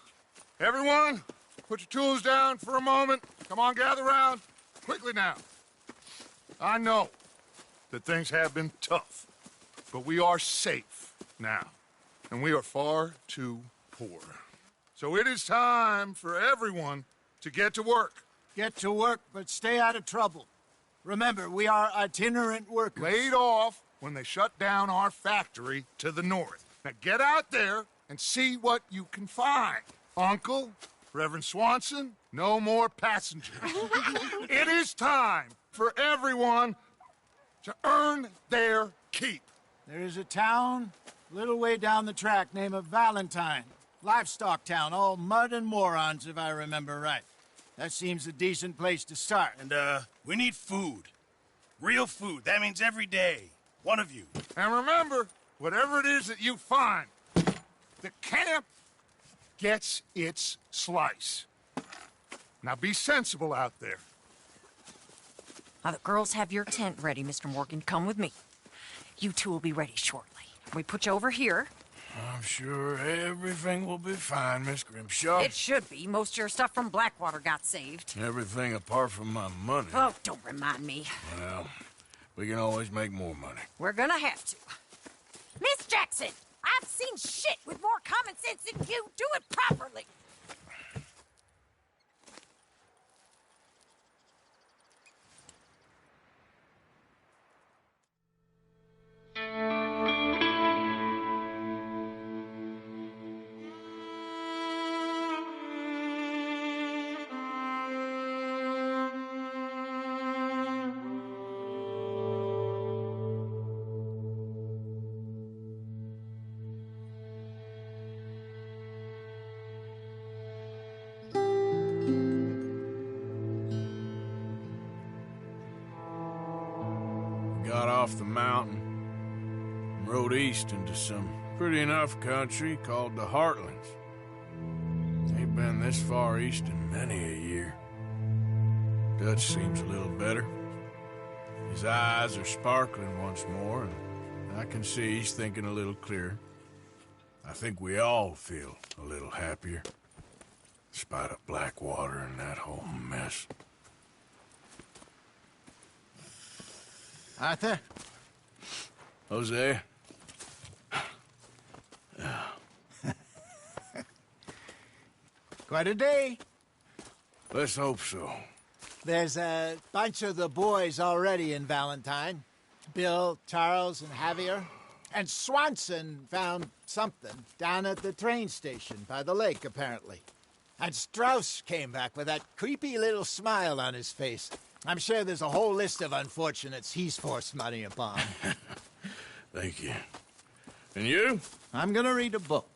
everyone, put your tools down for a moment. Come on, gather round. Quickly now. I know that things have been tough, but we are safe now, and we are far too poor. So it is time for everyone to get to work. Get to work, but stay out of trouble. Remember, we are itinerant workers. Laid off when they shut down our factory to the north. Now get out there and see what you can find. Uncle, Reverend Swanson, no more passengers. It is time for everyone to earn their keep. There is a town a little way down the track named Valentine. Livestock town, all mud and morons, if I remember right. That seems a decent place to start. And, we need food. Real food. That means every day. One of you. And remember, whatever it is that you find, the camp gets its slice. Now be sensible out there. Now, the girls have your tent ready, Mr. Morgan. Come with me. You two will be ready shortly. We put you over here. I'm sure everything will be fine, Miss Grimshaw. It should be. Most of your stuff from Blackwater got saved. Everything apart from my money. Oh, don't remind me. Well, we can always make more money. We're gonna have to. Miss Jackson, I've seen shit with more common sense than you. Do it properly. Got off the mountain and rode east into some pretty enough country called the Heartlands. Ain't been this far east in many a year. Dutch seems a little better. His eyes are sparkling once more, and I can see he's thinking a little clearer. I think we all feel a little happier, in spite of Blackwater and that whole mess. Arthur? Hosea? Quite a day. Let's hope so. There's a bunch of the boys already in Valentine. Bill, Charles, and Javier. And Swanson found something down at the train station by the lake, apparently. And Strauss came back with that creepy little smile on his face. I'm sure there's a whole list of unfortunates he's forced money upon. Thank you. And you? I'm gonna read a book.